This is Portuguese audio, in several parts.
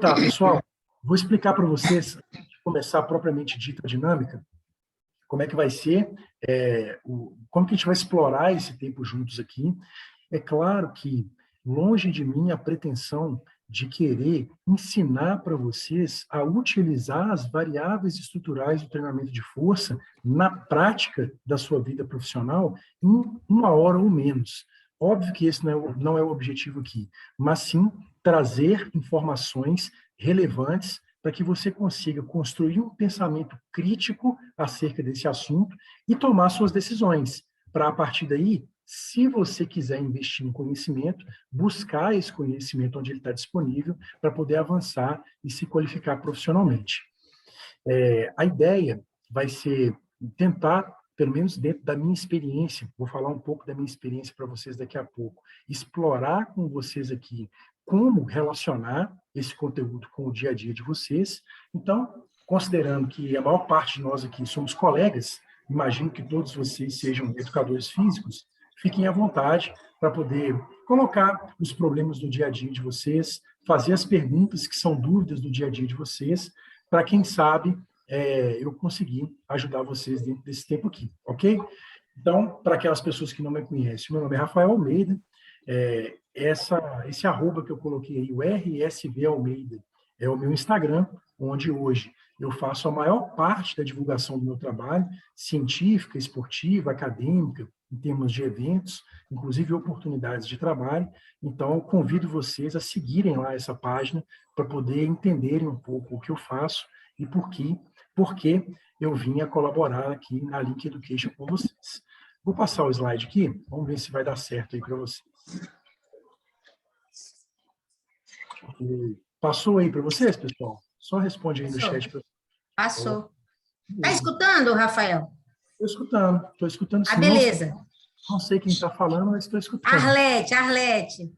Tá, pessoal, vou explicar para vocês, antes de começar propriamente dita a dinâmica, como é que vai ser, como que a gente vai explorar esse tempo juntos aqui. É claro que, longe de mim a pretensão de querer ensinar para vocês a utilizar as variáveis estruturais do treinamento de força na prática da sua vida profissional em 1 hora ou menos. Óbvio que esse não é o objetivo aqui, mas sim trazer informações relevantes para que você consiga construir um pensamento crítico acerca desse assunto e tomar suas decisões, para, a partir daí, se você quiser investir em conhecimento, buscar esse conhecimento onde ele está disponível para poder avançar e se qualificar profissionalmente. A ideia vai ser tentar, pelo menos dentro da minha experiência, vou falar um pouco da minha experiência para vocês daqui a pouco, explorar com vocês aqui como relacionar esse conteúdo com o dia a dia de vocês. Então, considerando que a maior parte de nós aqui somos colegas, imagino que todos vocês sejam educadores físicos, fiquem à vontade para poder colocar os problemas do dia a dia de vocês, fazer as perguntas que são dúvidas do dia a dia de vocês, para quem sabe eu conseguir ajudar vocês dentro desse tempo aqui, ok? Então, para aquelas pessoas que não me conhecem, meu nome é Rafael Almeida, esse arroba que eu coloquei aí, o RSV Almeida, é o meu Instagram, onde hoje eu faço a maior parte da divulgação do meu trabalho, científica, esportiva, acadêmica, em termos de eventos, inclusive oportunidades de trabalho. Então, eu convido vocês a seguirem lá essa página para poder entenderem um pouco o que eu faço e por que eu vim a colaborar aqui na Link Education com vocês. Vou passar o slide aqui, vamos ver se vai dar certo aí para vocês. Passou aí para vocês, pessoal? Só responde aí no chat. Passou. Está escutando, Rafael? Estou escutando sim. Beleza. Não sei quem está falando, mas estou escutando. Arlete.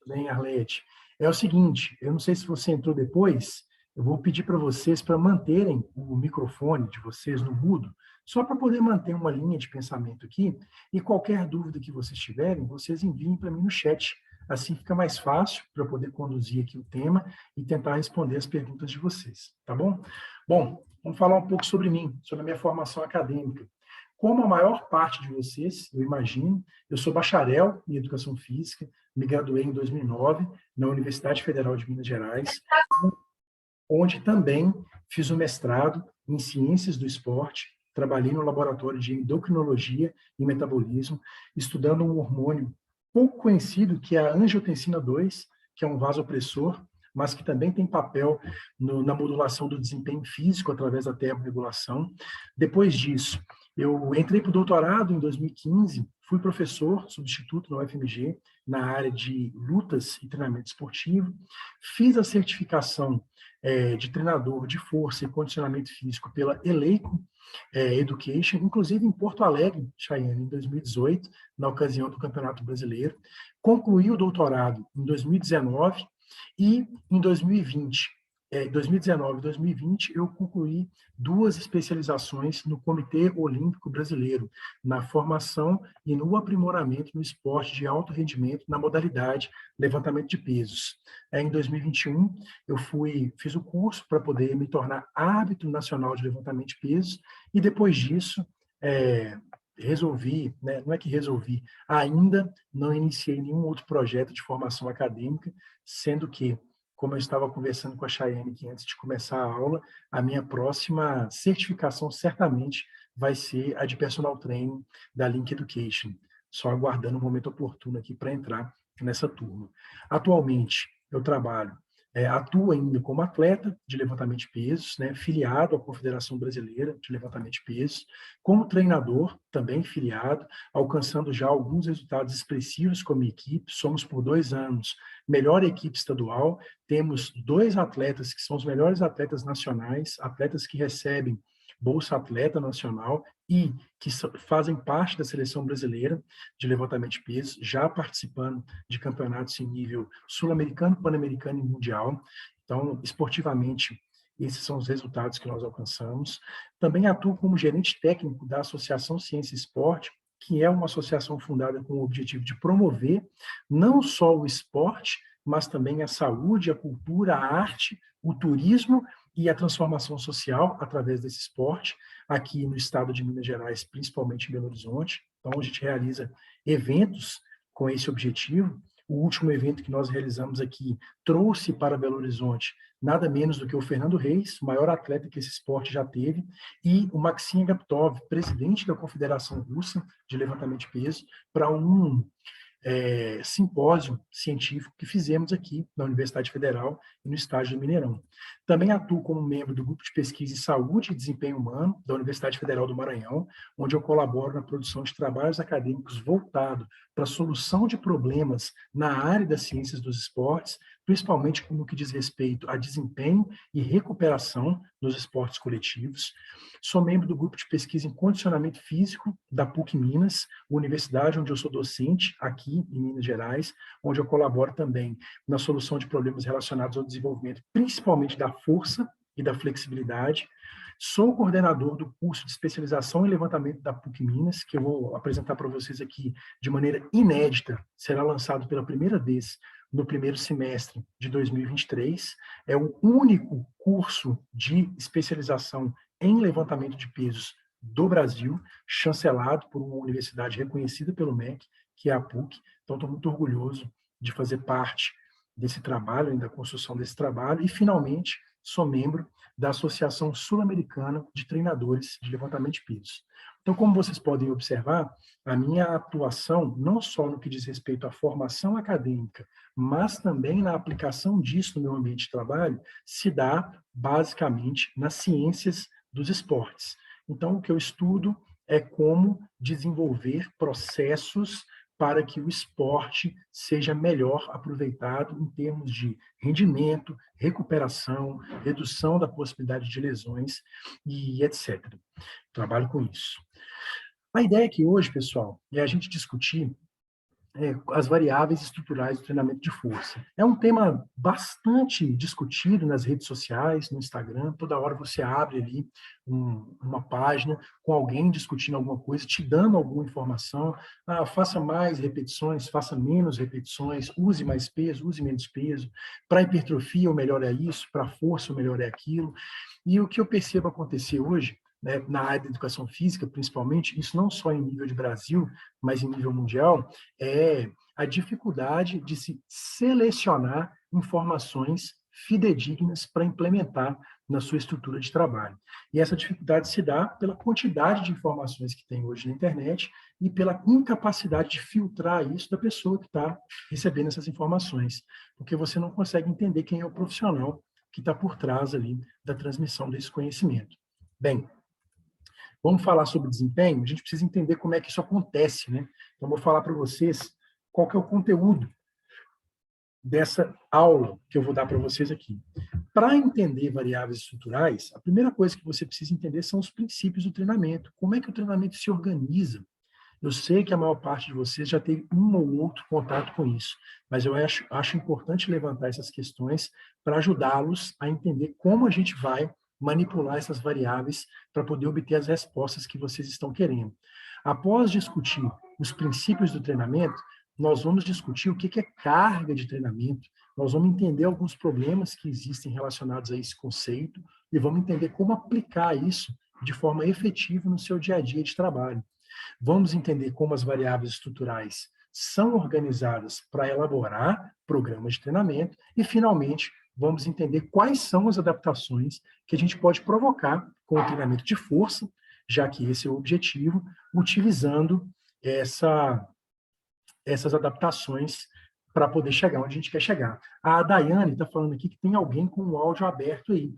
Bem, Arlete. É o seguinte, eu não sei se você entrou depois, eu vou pedir para vocês para manterem o microfone de vocês no mudo, só para poder manter uma linha de pensamento aqui, e qualquer dúvida que vocês tiverem, vocês enviem para mim no chat. Assim fica mais fácil para eu poder conduzir aqui o tema e tentar responder as perguntas de vocês, tá bom? Bom, vamos falar um pouco sobre mim, sobre a minha formação acadêmica. Como a maior parte de vocês, eu imagino, eu sou bacharel em Educação Física, me graduei em 2009 na Universidade Federal de Minas Gerais, onde também fiz o mestrado em Ciências do Esporte, trabalhei no laboratório de endocrinologia e metabolismo, estudando um hormônio pouco conhecido, que é a angiotensina 2, que é um vasopressor, mas que também tem papel na modulação do desempenho físico através da termorregulação. Depois disso, eu entrei para o doutorado em 2015, fui professor substituto na UFMG, na área de lutas e treinamento esportivo, fiz a certificação de treinador de força e condicionamento físico pela Eleico Education, inclusive em Porto Alegre, Chayane, em 2018, na ocasião do Campeonato Brasileiro. Concluí o doutorado em 2019 e em 2019 e 2020, eu concluí 2 especializações no Comitê Olímpico Brasileiro, na formação e no aprimoramento no esporte de alto rendimento na modalidade levantamento de pesos. Em 2021, eu fiz o curso para poder me tornar árbitro nacional de levantamento de pesos, e depois disso, resolvi, né, não é que resolvi, ainda não iniciei nenhum outro projeto de formação acadêmica, sendo que, como eu estava conversando com a Chayane aqui antes de começar a aula, a minha próxima certificação certamente vai ser a de Personal Training da Link Education, só aguardando o momento oportuno aqui para entrar nessa turma. Atualmente, eu atuo ainda como atleta de levantamento de pesos, né, filiado à Confederação Brasileira de Levantamento de Pesos, como treinador, também filiado, alcançando já alguns resultados expressivos com a minha equipe. Somos, por 2 anos, melhor equipe estadual, temos 2 atletas que são os melhores atletas nacionais, atletas que recebem Bolsa Atleta Nacional e que fazem parte da seleção brasileira de levantamento de peso, já participando de campeonatos em nível sul-americano, pan-americano e mundial. Então, esportivamente, esses são os resultados que nós alcançamos. Também atuo como gerente técnico da Associação Ciência e Esporte, que é uma associação fundada com o objetivo de promover não só o esporte, mas também a saúde, a cultura, a arte, o turismo e a transformação social através desse esporte, aqui no estado de Minas Gerais, principalmente em Belo Horizonte. Então, a gente realiza eventos com esse objetivo. O último evento que nós realizamos aqui trouxe para Belo Horizonte nada menos do que o Fernando Reis, o maior atleta que esse esporte já teve, e o Maxim Agaptov, presidente da Confederação Russa de Levantamento de Peso, para um simpósio científico que fizemos aqui na Universidade Federal e no estágio do Mineirão. Também atuo como membro do Grupo de Pesquisa em Saúde e Desempenho Humano da Universidade Federal do Maranhão, onde eu colaboro na produção de trabalhos acadêmicos voltados para a solução de problemas na área das ciências dos esportes, principalmente no que diz respeito a desempenho e recuperação nos esportes coletivos. Sou membro do Grupo de Pesquisa em Condicionamento Físico da PUC Minas, universidade onde eu sou docente, aqui em Minas Gerais, onde eu colaboro também na solução de problemas relacionados ao desenvolvimento, principalmente da força e da flexibilidade. Sou coordenador do curso de especialização em levantamento da PUC Minas, que eu vou apresentar para vocês aqui de maneira inédita, será lançado pela primeira vez no primeiro semestre de 2023. É o único curso de especialização em levantamento de pesos do Brasil, chancelado por uma universidade reconhecida pelo MEC, que é a PUC. Então, estou muito orgulhoso de fazer parte desse trabalho, da construção desse trabalho, e, finalmente, sou membro da Associação Sul-Americana de Treinadores de Levantamento de Pesos. Então, como vocês podem observar, a minha atuação, não só no que diz respeito à formação acadêmica, mas também na aplicação disso no meu ambiente de trabalho, se dá basicamente nas ciências dos esportes. Então, o que eu estudo é como desenvolver processos para que o esporte seja melhor aproveitado em termos de rendimento, recuperação, redução da possibilidade de lesões e etc. Trabalho com isso. A ideia aqui hoje, pessoal, é a gente discutir as variáveis estruturais do treinamento de força. É um tema bastante discutido nas redes sociais, no Instagram. Toda hora você abre ali uma página com alguém discutindo alguma coisa, te dando alguma informação. Faça mais repetições, faça menos repetições, use mais peso, use menos peso. Para hipertrofia, o melhor é isso, para força, o melhor é aquilo. E o que eu percebo acontecer hoje, né, na área da educação física, principalmente, isso não só em nível de Brasil, mas em nível mundial, é a dificuldade de se selecionar informações fidedignas para implementar na sua estrutura de trabalho. E essa dificuldade se dá pela quantidade de informações que tem hoje na internet e pela incapacidade de filtrar isso da pessoa que está recebendo essas informações, porque você não consegue entender quem é o profissional que está por trás ali da transmissão desse conhecimento. Bem, vamos falar sobre desempenho, a gente precisa entender como é que isso acontece, né? Então, vou falar para vocês qual que é o conteúdo dessa aula que eu vou dar para vocês aqui. Para entender variáveis estruturais, a primeira coisa que você precisa entender são os princípios do treinamento. Como é que o treinamento se organiza? Eu sei que a maior parte de vocês já teve um ou outro contato com isso, mas eu acho importante levantar essas questões para ajudá-los a entender como a gente vai manipular essas variáveis para poder obter as respostas que vocês estão querendo. Após discutir os princípios do treinamento, nós vamos discutir o que é carga de treinamento, nós vamos entender alguns problemas que existem relacionados a esse conceito e vamos entender como aplicar isso de forma efetiva no seu dia a dia de trabalho. Vamos entender como as variáveis estruturais são organizadas para elaborar programas de treinamento e, finalmente, vamos entender quais são as adaptações que a gente pode provocar com o treinamento de força, já que esse é o objetivo, utilizando essas adaptações para poder chegar onde a gente quer chegar. A Daiane está falando aqui que tem alguém com o áudio aberto aí.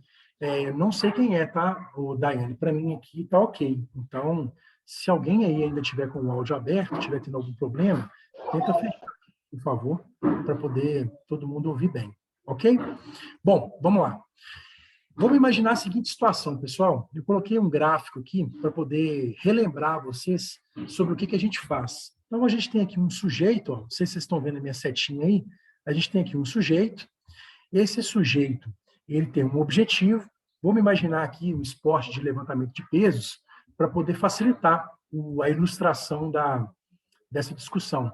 Não sei quem é, tá, o Daiane? Para mim aqui está ok. Então, se alguém aí ainda tiver com o áudio aberto, tiver tendo algum problema, tenta fechar, por favor, para poder todo mundo ouvir bem. Ok? Bom, vamos lá. Vamos imaginar a seguinte situação, pessoal. Eu coloquei um gráfico aqui para poder relembrar vocês sobre o que a gente faz. Então, a gente tem aqui um sujeito, ó, não sei se vocês estão vendo a minha setinha aí, a gente tem aqui um sujeito. Esse sujeito, ele tem um objetivo. Vamos imaginar aqui o esporte de levantamento de pesos para poder facilitar a ilustração dessa discussão.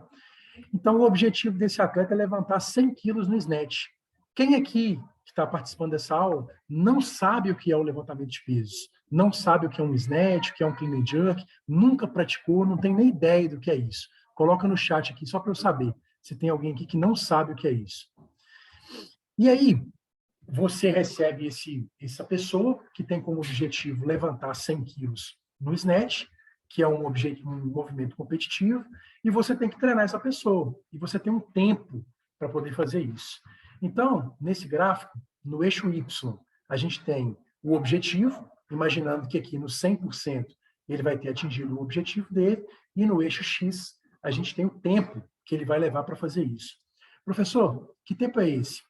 Então, o objetivo desse atleta é levantar 100 quilos no snatch. Quem aqui que está participando dessa aula não sabe o que é o levantamento de pesos, não sabe o que é um snatch, o que é um clean and jerk, nunca praticou, não tem nem ideia do que é isso. Coloca no chat aqui, só para eu saber se tem alguém aqui que não sabe o que é isso. E aí, você recebe essa pessoa que tem como objetivo levantar 100 quilos no snatch, que é um movimento competitivo, e você tem que treinar essa pessoa. E você tem um tempo para poder fazer isso. Então, nesse gráfico, no eixo Y, a gente tem o objetivo, imaginando que aqui no 100% ele vai ter atingido o objetivo dele, e no eixo X, a gente tem o tempo que ele vai levar para fazer isso. Professor, que tempo é esse?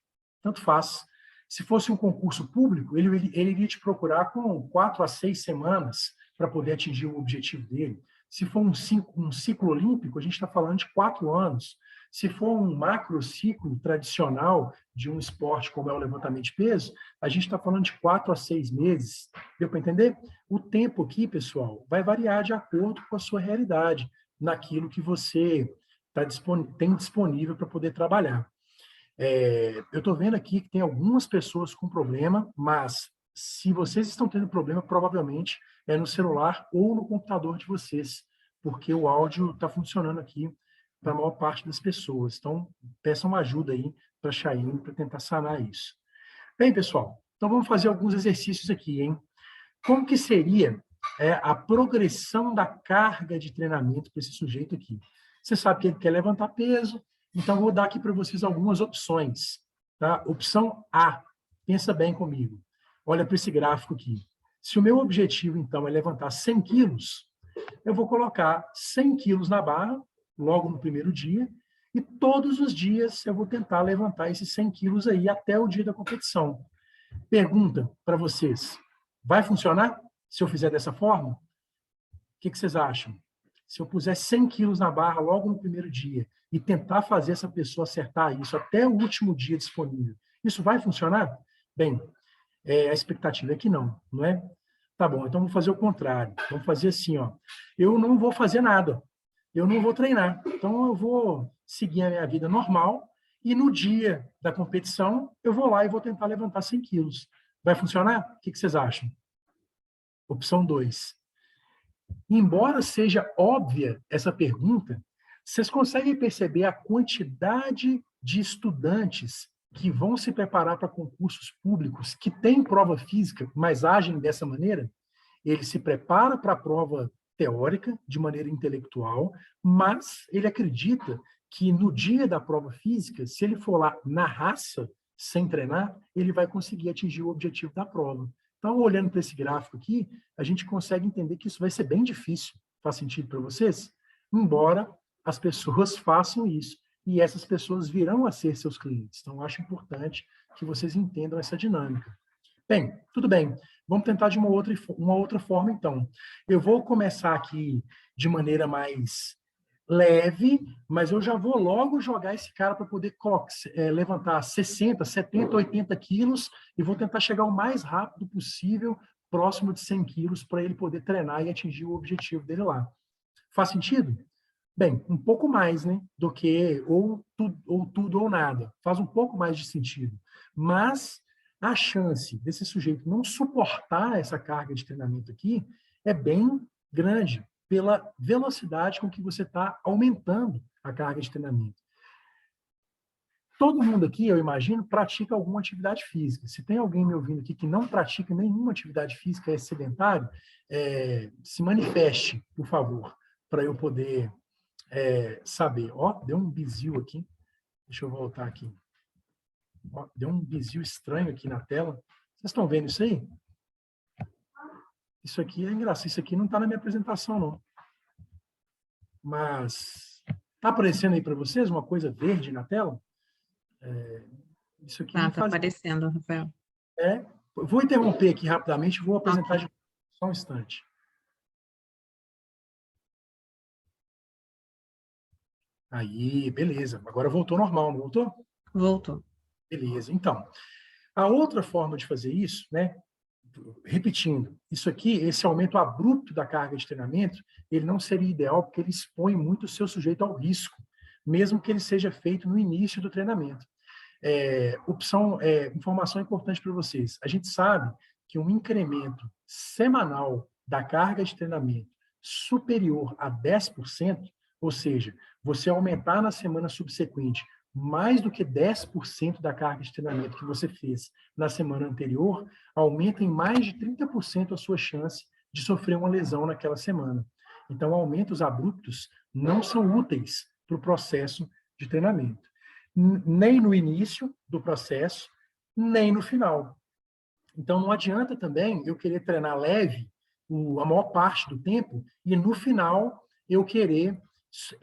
Tanto faz. Se fosse um concurso público, ele iria te procurar com 4 a 6 semanas para poder atingir o objetivo dele. Se for um ciclo olímpico, a gente está falando de 4 anos. Se for um macrociclo tradicional de um esporte como é o levantamento de peso, a gente está falando de 4 a 6 meses. Deu para entender? O tempo aqui, pessoal, vai variar de acordo com a sua realidade, naquilo que você tem disponível para poder trabalhar. Eu estou vendo aqui que tem algumas pessoas com problema, mas se vocês estão tendo problema, provavelmente é no celular ou no computador de vocês, porque o áudio está funcionando aqui para a maior parte das pessoas. Então, peçam ajuda aí para a Chayenne para tentar sanar isso. Bem, pessoal, então vamos fazer alguns exercícios aqui, hein? Como que seria a progressão da carga de treinamento para esse sujeito aqui? Você sabe que ele quer levantar peso, então vou dar aqui para vocês algumas opções. Tá? Opção A, pensa bem comigo. Olha para esse gráfico aqui. Se o meu objetivo, então, é levantar 100 quilos, eu vou colocar 100 quilos na barra, logo no primeiro dia, e todos os dias eu vou tentar levantar esses 100 quilos aí até o dia da competição. Pergunta para vocês, vai funcionar se eu fizer dessa forma? O que vocês acham? Se eu puser 100 quilos na barra logo no primeiro dia e tentar fazer essa pessoa acertar isso até o último dia disponível, isso vai funcionar? Bem, a expectativa é que não, não é? Tá bom, então vamos fazer o contrário. Vamos fazer assim, ó. Eu não vou fazer nada. Eu não vou treinar. Então eu vou seguir a minha vida normal e no dia da competição eu vou lá e vou tentar levantar 100 quilos. Vai funcionar? O que vocês acham? Opção 2. Embora seja óbvia essa pergunta, vocês conseguem perceber a quantidade de estudantes que vão se preparar para concursos públicos que têm prova física, mas agem dessa maneira? Ele se prepara para a prova teórica, de maneira intelectual, mas ele acredita que no dia da prova física, se ele for lá na raça, sem treinar, ele vai conseguir atingir o objetivo da prova. Então, olhando para esse gráfico aqui, a gente consegue entender que isso vai ser bem difícil. Faz sentido para vocês? Embora as pessoas façam isso. E essas pessoas virão a ser seus clientes. Então, eu acho importante que vocês entendam essa dinâmica. Bem, tudo bem. Vamos tentar de uma outra forma, então. Eu vou começar aqui de maneira mais leve, mas eu já vou logo jogar esse cara para poder levantar 60, 70, 80 quilos e vou tentar chegar o mais rápido possível, próximo de 100 quilos, para ele poder treinar e atingir o objetivo dele lá. Faz sentido? Bem, um pouco mais, né, do que ou tudo ou nada. Faz um pouco mais de sentido. Mas a chance desse sujeito não suportar essa carga de treinamento aqui é bem grande, pela velocidade com que você está aumentando a carga de treinamento. Todo mundo aqui, eu imagino, pratica alguma atividade física. Se tem alguém me ouvindo aqui que não pratica nenhuma atividade física, é sedentário, se manifeste, por favor, para eu poder saber. Ó, deu um bizil aqui. Deixa eu voltar aqui. Ó, deu um bizil estranho aqui na tela. Vocês estão vendo isso aí? Isso aqui é engraçado. Isso aqui não está na minha apresentação, não. Mas está aparecendo aí para vocês uma coisa verde na tela? Isso aqui Tá aparecendo, Rafael. Vou interromper aqui rapidamente e vou apresentar de só um instante. Aí, beleza. Agora voltou normal, não voltou? Voltou. Beleza. Então, a outra forma de fazer isso, né? Repetindo, isso aqui, esse aumento abrupto da carga de treinamento, ele não seria ideal porque ele expõe muito o seu sujeito ao risco. mesmo que ele seja feito no início do treinamento. Informação importante para vocês. A gente sabe que um incremento semanal da carga de treinamento superior a 10%, ou seja, você aumentar na semana subsequente mais do que 10% da carga de treinamento que você fez na semana anterior, aumenta em mais de 30% a sua chance de sofrer uma lesão naquela semana. Então, aumentos abruptos não são úteis para o processo de treinamento. Nem no início do processo, nem no final. Então, não adianta também eu querer treinar leve a maior parte do tempo e, no final, eu querer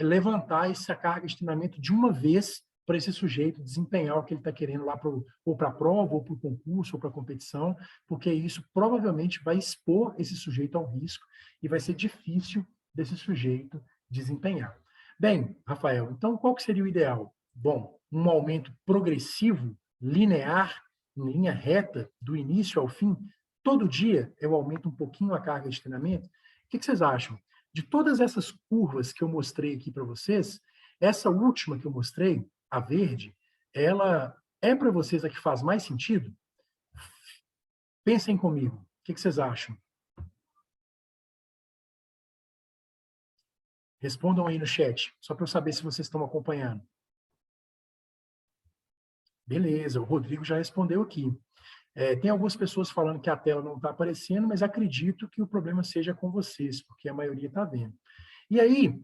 levantar essa carga de treinamento de uma vez para esse sujeito desempenhar o que ele está querendo lá ou para a prova, ou para o concurso, ou para a competição, porque isso provavelmente vai expor esse sujeito ao risco e vai ser difícil desse sujeito desempenhar. Bem, Rafael, então qual que seria o ideal? Bom, um aumento progressivo, linear, em linha reta, do início ao fim, todo dia eu aumento um pouquinho a carga de treinamento. O que vocês acham? De todas essas curvas que eu mostrei aqui para vocês, essa última que eu mostrei, a verde, ela é para vocês a que faz mais sentido? Pensem comigo. O que vocês acham? Respondam aí no chat, só para eu saber se vocês estão acompanhando. Beleza, o Rodrigo já respondeu aqui. Tem algumas pessoas falando que a tela não está aparecendo, mas acredito que o problema seja com vocês, porque a maioria está vendo. E aí,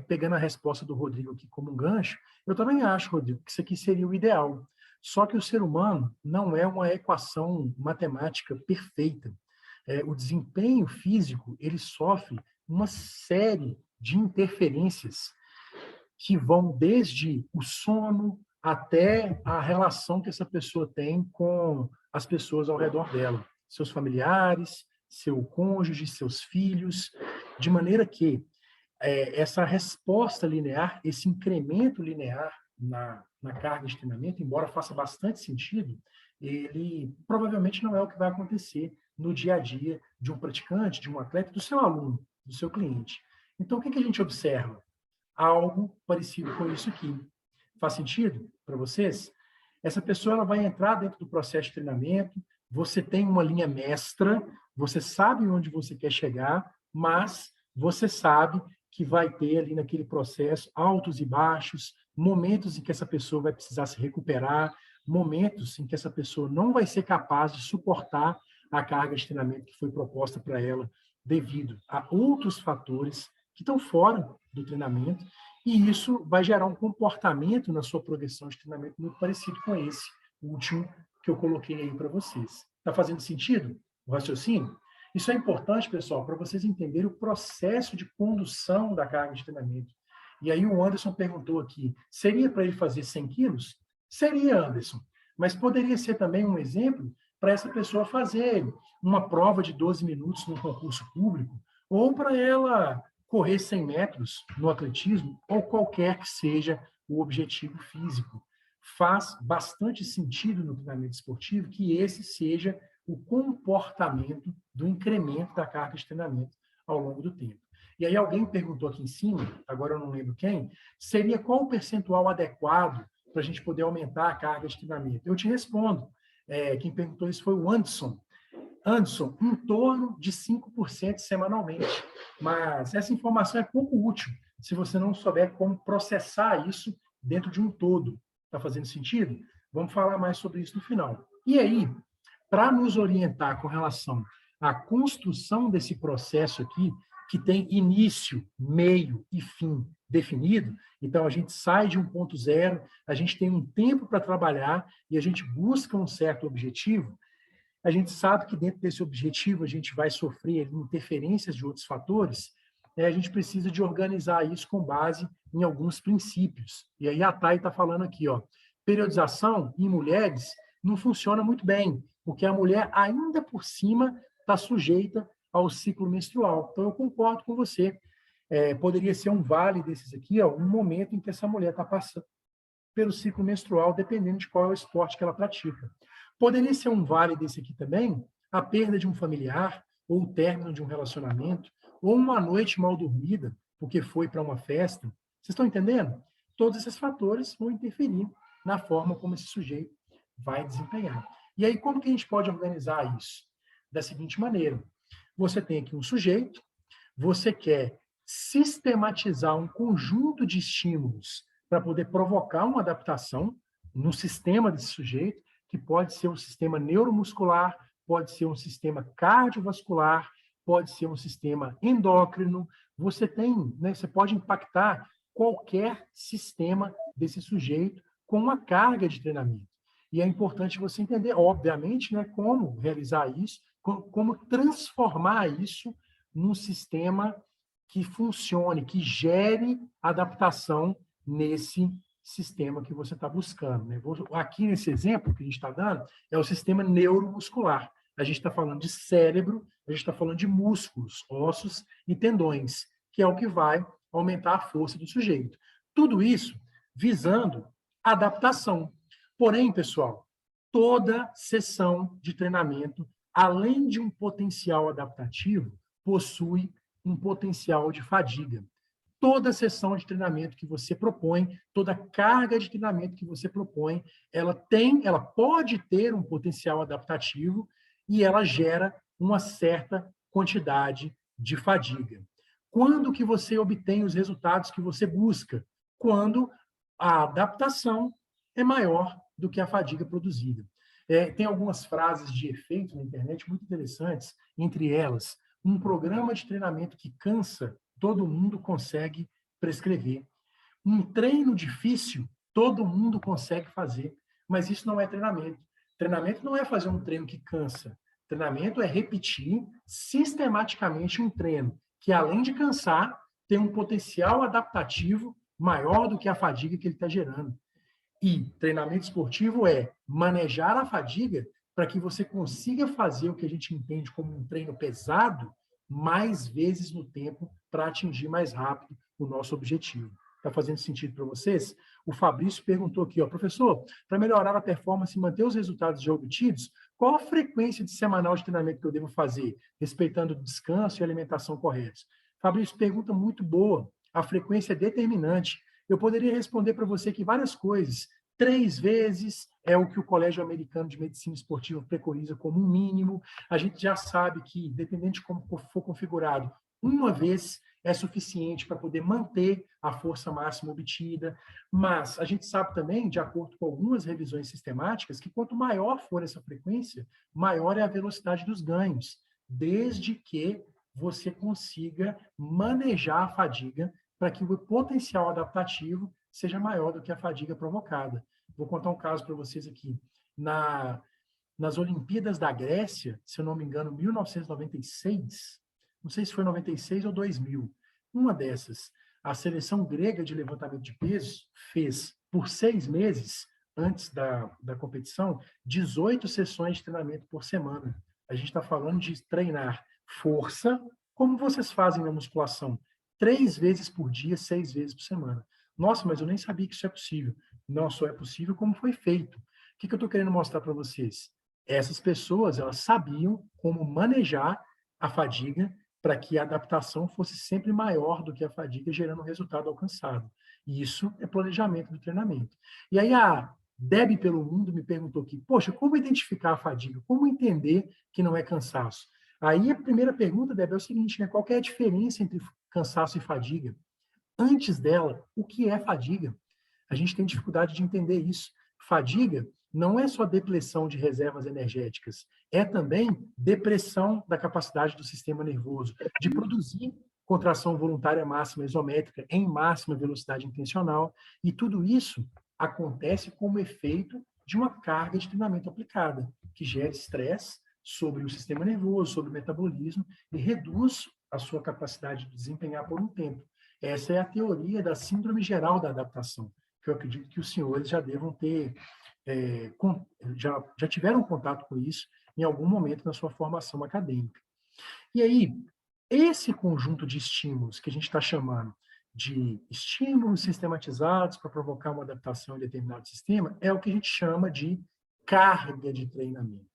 pegando a resposta do Rodrigo aqui como um gancho, eu também acho, Rodrigo, que isso aqui seria o ideal. Só que o ser humano não é uma equação matemática perfeita. O desempenho físico, ele sofre uma série de interferências que vão desde o sono até a relação que essa pessoa tem com as pessoas ao redor dela, seus familiares, seu cônjuge, seus filhos, de maneira que essa resposta linear, esse incremento linear na carga de treinamento, embora faça bastante sentido, ele provavelmente não é o que vai acontecer no dia a dia de um praticante, de um atleta, do seu aluno, do seu cliente. Então, o que a gente observa? Algo parecido com isso aqui. Faz sentido para vocês? Essa pessoa ela vai entrar dentro do processo de treinamento, você tem uma linha mestra, você sabe onde você quer chegar, mas você sabe que vai ter ali naquele processo altos e baixos, momentos em que essa pessoa vai precisar se recuperar, momentos em que essa pessoa não vai ser capaz de suportar a carga de treinamento que foi proposta para ela devido a outros fatores que estão fora do treinamento, e isso vai gerar um comportamento na sua progressão de treinamento muito parecido com esse último que eu coloquei aí para vocês. Está fazendo sentido o raciocínio? Isso é importante, pessoal, para vocês entenderem o processo de condução da carga de treinamento. E aí o Anderson perguntou aqui, seria para ele fazer 100 quilos? Seria, Anderson, mas poderia ser também um exemplo para essa pessoa fazer uma prova de 12 minutos num concurso público, ou para ela correr 100 metros no atletismo, ou qualquer que seja o objetivo físico. Faz bastante sentido no treinamento esportivo que esse seja o comportamento do incremento da carga de treinamento ao longo do tempo. E aí alguém perguntou aqui em cima, agora eu não lembro quem, seria qual o percentual adequado para a gente poder aumentar a carga de treinamento? Eu te respondo. Quem perguntou isso foi o Anderson. Anderson, em torno de 5% semanalmente. Mas essa informação é pouco útil se você não souber como processar isso dentro de um todo. Está fazendo sentido? Vamos falar mais sobre isso no final. E aí, para nos orientar com relação à construção desse processo aqui, que tem início, meio e fim definido, então a gente sai de um ponto zero, a gente tem um tempo para trabalhar e a gente busca um certo objetivo. A gente sabe que dentro desse objetivo a gente vai sofrer interferências de outros fatores, a gente precisa de organizar isso com base em alguns princípios. E aí a Thay está falando aqui, ó, periodização em mulheres não funciona muito bem, porque a mulher ainda por cima está sujeita ao ciclo menstrual. Então eu concordo com você. Poderia ser um vale desses aqui, ó, um momento em que essa mulher está passando pelo ciclo menstrual, dependendo de qual é o esporte que ela pratica. Poderia ser um vale desse aqui também, a perda de um familiar, ou o término de um relacionamento, ou uma noite mal dormida, porque foi para uma festa. Vocês estão entendendo? todos esses fatores vão interferir na forma como esse sujeito vai desempenhar. E aí, como que a gente pode organizar isso? Da seguinte maneira: você tem aqui um sujeito, você quer sistematizar um conjunto de estímulos para poder provocar uma adaptação no sistema desse sujeito, que pode ser um sistema neuromuscular, pode ser um sistema cardiovascular, pode ser um sistema endócrino. Você tem, né, você pode impactar qualquer sistema desse sujeito com uma carga de treinamento. E é importante você entender, obviamente, né, como realizar isso, como transformar isso num sistema que funcione, que gere adaptação nesse sistema que você está buscando, né? Aqui nesse exemplo que a gente está dando, é o sistema neuromuscular. A gente está falando de cérebro, a gente está falando de músculos, ossos e tendões, que é o que vai aumentar a força do sujeito. Tudo isso visando adaptação. Porém, pessoal, toda sessão de treinamento, além de um potencial adaptativo, possui um potencial de fadiga. Toda sessão de treinamento que você propõe, toda carga de treinamento que você propõe, ela pode ter um potencial adaptativo e ela gera uma certa quantidade de fadiga. Quando que você obtém os resultados que você busca? Quando a adaptação é maior do que a fadiga produzida. Tem algumas frases de efeito na internet muito interessantes, entre elas, um programa de treinamento que cansa, todo mundo consegue prescrever. Um treino difícil, todo mundo consegue fazer, mas isso não é treinamento. Treinamento não é fazer um treino que cansa. Treinamento é repetir sistematicamente um treino que, além de cansar, tem um potencial adaptativo maior do que a fadiga que ele está gerando. E treinamento esportivo é manejar a fadiga para que você consiga fazer o que a gente entende como um treino pesado mais vezes no tempo para atingir mais rápido o nosso objetivo. Está fazendo sentido para vocês? O Fabrício perguntou aqui, professor, para melhorar a performance e manter os resultados já obtidos, qual a frequência de semanal de treinamento que eu devo fazer, respeitando o descanso e a alimentação corretos? Fabrício, pergunta muito boa. A frequência é determinante. Eu poderia responder para você que várias coisas. 3 vezes é o que o Colégio Americano de Medicina Esportiva preconiza como um mínimo. A gente já sabe que, dependendo de como for configurado, uma vez é suficiente para poder manter a força máxima obtida, mas a gente sabe também, de acordo com algumas revisões sistemáticas, que quanto maior for essa frequência, maior é a velocidade dos ganhos, desde que você consiga manejar a fadiga para que o potencial adaptativo seja maior do que a fadiga provocada. Vou contar um caso para vocês aqui. Nas Olimpíadas da Grécia, se eu não me engano, 1996, não sei se foi 96 ou 2000, uma dessas, a seleção grega de levantamento de peso fez, por 6 meses, antes da competição, 18 sessões de treinamento por semana. A gente está falando de treinar força, como vocês fazem na musculação, 3 vezes por dia, 6 vezes por semana. Nossa, mas eu nem sabia que isso é possível. Não só é possível, como foi feito. O que eu estou querendo mostrar para vocês? Essas pessoas, elas sabiam como manejar a fadiga para que a adaptação fosse sempre maior do que a fadiga, gerando o resultado alcançado. E isso é planejamento do treinamento. E aí a Deb pelo Mundo me perguntou aqui, poxa, como identificar a fadiga? Como entender que não é cansaço? Aí a primeira pergunta, Deb, é o seguinte, né? Qual que é a diferença entre cansaço e fadiga? Antes dela, o que é fadiga? A gente tem dificuldade de entender isso. Fadiga não é só depleção de reservas energéticas, é também depressão da capacidade do sistema nervoso de produzir contração voluntária máxima isométrica em máxima velocidade intencional, e tudo isso acontece como efeito de uma carga de treinamento aplicada, que gera estresse sobre o sistema nervoso, sobre o metabolismo, e reduz a sua capacidade de desempenhar por um tempo. Essa é a teoria da síndrome geral da adaptação, que eu acredito que os senhores já devam ter, já tiveram contato com isso em algum momento na sua formação acadêmica. E aí, esse conjunto de estímulos que a gente está chamando de estímulos sistematizados para provocar uma adaptação em determinado sistema é o que a gente chama de carga de treinamento.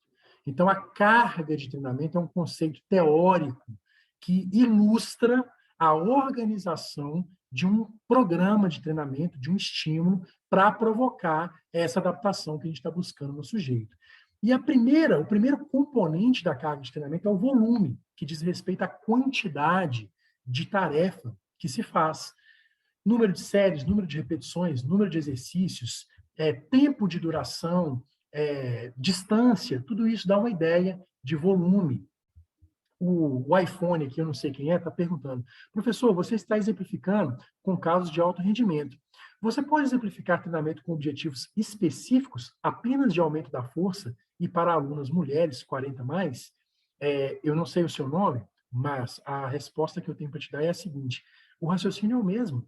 Então, a carga de treinamento é um conceito teórico que ilustra a organização de um programa de treinamento, de um estímulo para provocar essa adaptação que a gente está buscando no sujeito. E o primeiro componente da carga de treinamento é o volume, que diz respeito à quantidade de tarefa que se faz. Número de séries, número de repetições, número de exercícios, tempo de duração, distância, tudo isso dá uma ideia de volume. O iPhone aqui, eu não sei quem está perguntando, professor, você está exemplificando com casos de alto rendimento. Você pode exemplificar treinamento com objetivos específicos, apenas de aumento da força, e para alunas mulheres, 40 mais? Eu não sei o seu nome, mas a resposta que eu tenho para te dar é a seguinte: o raciocínio é o mesmo.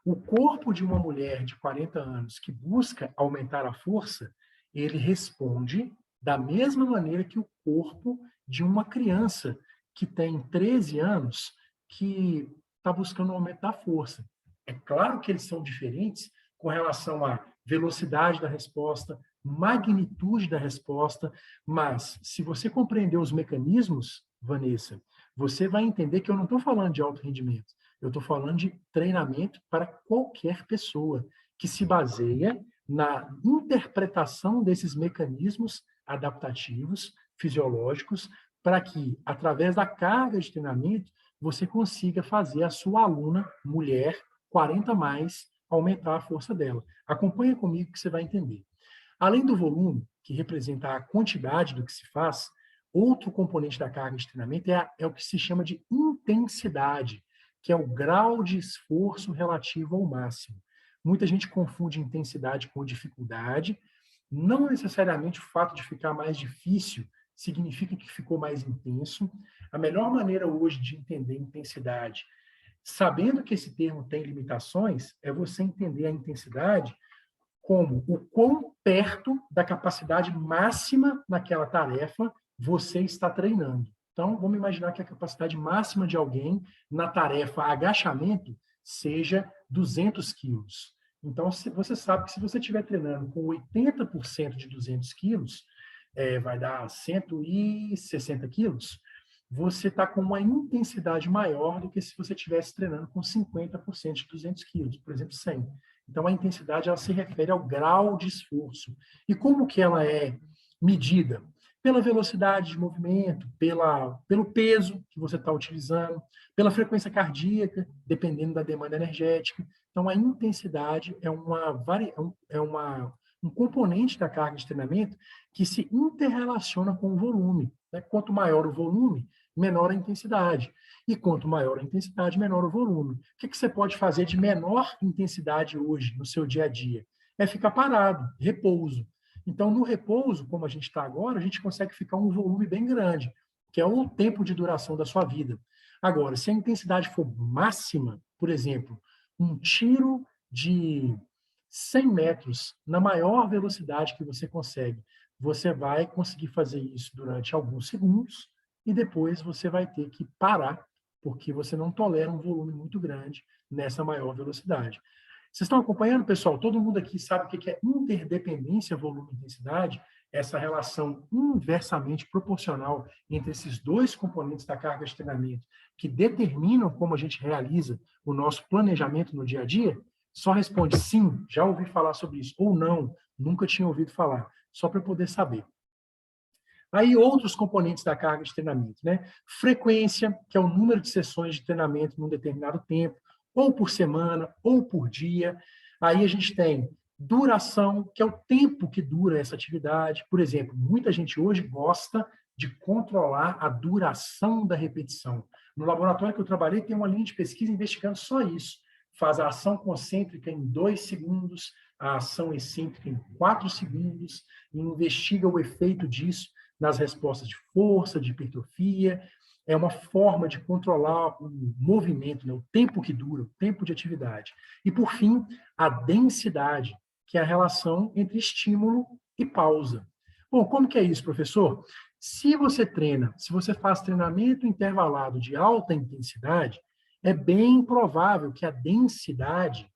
O corpo de uma mulher de 40 anos que busca aumentar a força, ele responde da mesma maneira que o corpo de uma criança que tem 13 anos que está buscando aumentar a força. É claro que eles são diferentes com relação à velocidade da resposta, magnitude da resposta, mas se você compreender os mecanismos, Vanessa, você vai entender que eu não estou falando de alto rendimento. Eu estou falando de treinamento para qualquer pessoa, que se baseia na interpretação desses mecanismos adaptativos, fisiológicos, para que, através da carga de treinamento, você consiga fazer a sua aluna, mulher, 40 mais, aumentar a força dela. Acompanha comigo que você vai entender. Além do volume, que representa a quantidade do que se faz, outro componente da carga de treinamento é o que se chama de intensidade, que é o grau de esforço relativo ao máximo. Muita gente confunde intensidade com dificuldade. Não necessariamente o fato de ficar mais difícil significa que ficou mais intenso. A melhor maneira hoje de entender intensidade, sabendo que esse termo tem limitações, é você entender a intensidade como o quão perto da capacidade máxima naquela tarefa você está treinando. Então, vamos imaginar que a capacidade máxima de alguém na tarefa agachamento seja 200 quilos. Então, você sabe que se você estiver treinando com 80% de 200 quilos, vai dar 160 quilos, você está com uma intensidade maior do que se você estivesse treinando com 50% de 200 quilos, por exemplo, 100. Então, a intensidade ela se refere ao grau de esforço. E como que ela é medida? Pela velocidade de movimento, pelo peso que você está utilizando, pela frequência cardíaca, dependendo da demanda energética. Então, a intensidade é um componente da carga de treinamento que se interrelaciona com o volume. Né? Quanto maior o volume, menor a intensidade. E quanto maior a intensidade, menor o volume. O que você pode fazer de menor intensidade hoje, no seu dia a dia? É ficar parado, repouso. Então, no repouso, como a gente está agora, a gente consegue ficar um volume bem grande, que é o tempo de duração da sua vida. Agora, se a intensidade for máxima, por exemplo, um tiro de 100 metros na maior velocidade que você consegue, você vai conseguir fazer isso durante alguns segundos e depois você vai ter que parar, porque você não tolera um volume muito grande nessa maior velocidade. Vocês estão acompanhando, pessoal? Todo mundo aqui sabe o que é interdependência volume-intensidade? Essa relação inversamente proporcional entre esses dois componentes da carga de treinamento que determinam como a gente realiza o nosso planejamento no dia a dia? Só responde sim, já ouvi falar sobre isso, ou não, nunca tinha ouvido falar, só para poder saber. Aí outros componentes da carga de treinamento, né? Frequência, que é o número de sessões de treinamento num determinado tempo, ou por semana, ou por dia. Aí a gente tem duração, que é o tempo que dura essa atividade. Por exemplo, muita gente hoje gosta de controlar a duração da repetição. No laboratório que eu trabalhei, tem uma linha de pesquisa investigando só isso. Faz a ação concêntrica em 2 segundos, a ação excêntrica em 4 segundos, e investiga o efeito disso nas respostas de força, de hipertrofia. É uma forma de controlar o movimento, né? O tempo que dura, o tempo de atividade. E, por fim, a densidade, que é a relação entre estímulo e pausa. Bom, como que é isso, professor? Se você faz treinamento intervalado de alta intensidade, é bem provável que a densidade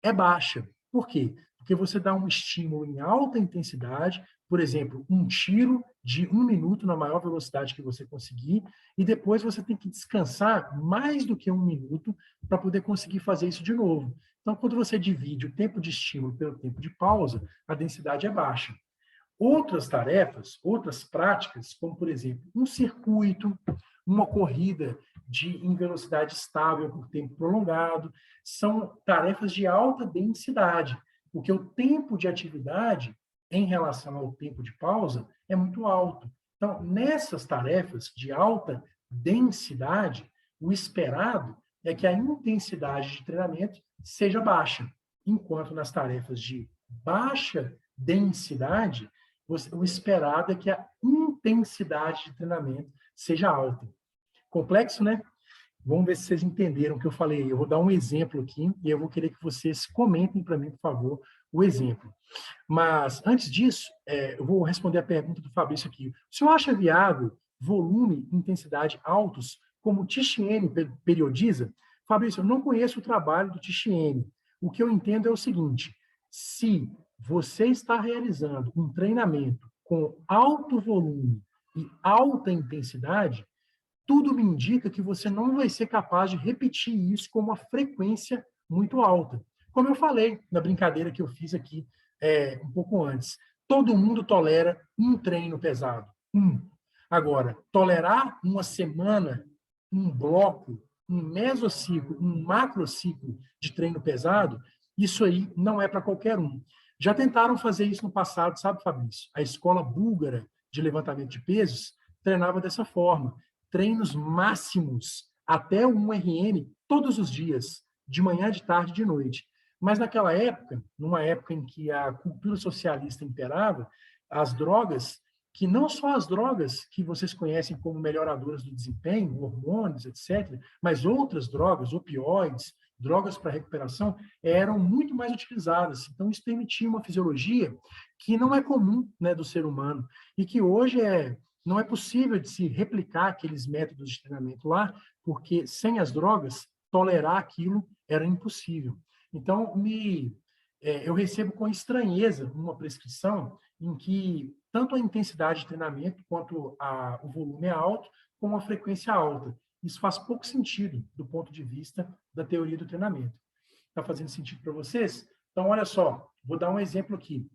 é baixa. Por quê? Porque você dá um estímulo em alta intensidade por exemplo, um tiro de 1 minuto na maior velocidade que você conseguir, e depois você tem que descansar mais do que 1 minuto para poder conseguir fazer isso de novo. Então, quando você divide o tempo de estímulo pelo tempo de pausa, a densidade é baixa. Outras tarefas, outras práticas, como, por exemplo, um circuito, uma corrida em velocidade estável por tempo prolongado, são tarefas de alta densidade, porque o tempo de atividade em relação ao tempo de pausa é muito alto. Então, nessas tarefas de alta densidade, o esperado é que a intensidade de treinamento seja baixa, enquanto nas tarefas de baixa densidade, o esperado é que a intensidade de treinamento seja alta. Complexo, né? Vamos ver se vocês entenderam o que eu falei. Eu vou dar um exemplo aqui e eu vou querer que vocês comentem para mim, por favor, o exemplo. Mas, antes disso, eu vou responder a pergunta do Fabrício aqui. O senhor acha viável volume e intensidade altos, como o TXN periodiza? Fabrício, eu não conheço o trabalho do TXN. O que eu entendo é o seguinte: se você está realizando um treinamento com alto volume e alta intensidade, tudo me indica que você não vai ser capaz de repetir isso com uma frequência muito alta. Como eu falei na brincadeira que eu fiz aqui um pouco antes, todo mundo tolera um treino pesado. Agora, tolerar uma semana, um bloco, um mesociclo, um macrociclo de treino pesado, isso aí não é para qualquer um. Já tentaram fazer isso no passado, sabe, Fabrício? A escola búlgara de levantamento de pesos treinava dessa forma. Treinos máximos até o 1RM todos os dias, de manhã, de tarde, de noite. Mas naquela época, numa época em que a cultura socialista imperava, as drogas, que não só as drogas que vocês conhecem como melhoradoras do desempenho, hormônios, etc., mas outras drogas, opioides, drogas para recuperação, eram muito mais utilizadas. Então, isso permitia uma fisiologia que não é comum, né, do ser humano, e que hoje não é possível de se replicar aqueles métodos de treinamento lá, porque sem as drogas, tolerar aquilo era impossível. Então, eu recebo com estranheza uma prescrição em que tanto a intensidade de treinamento quanto o volume é alto, com uma frequência alta. Isso faz pouco sentido do ponto de vista da teoria do treinamento. Está fazendo sentido para vocês? Então, olha só, vou dar um exemplo aqui.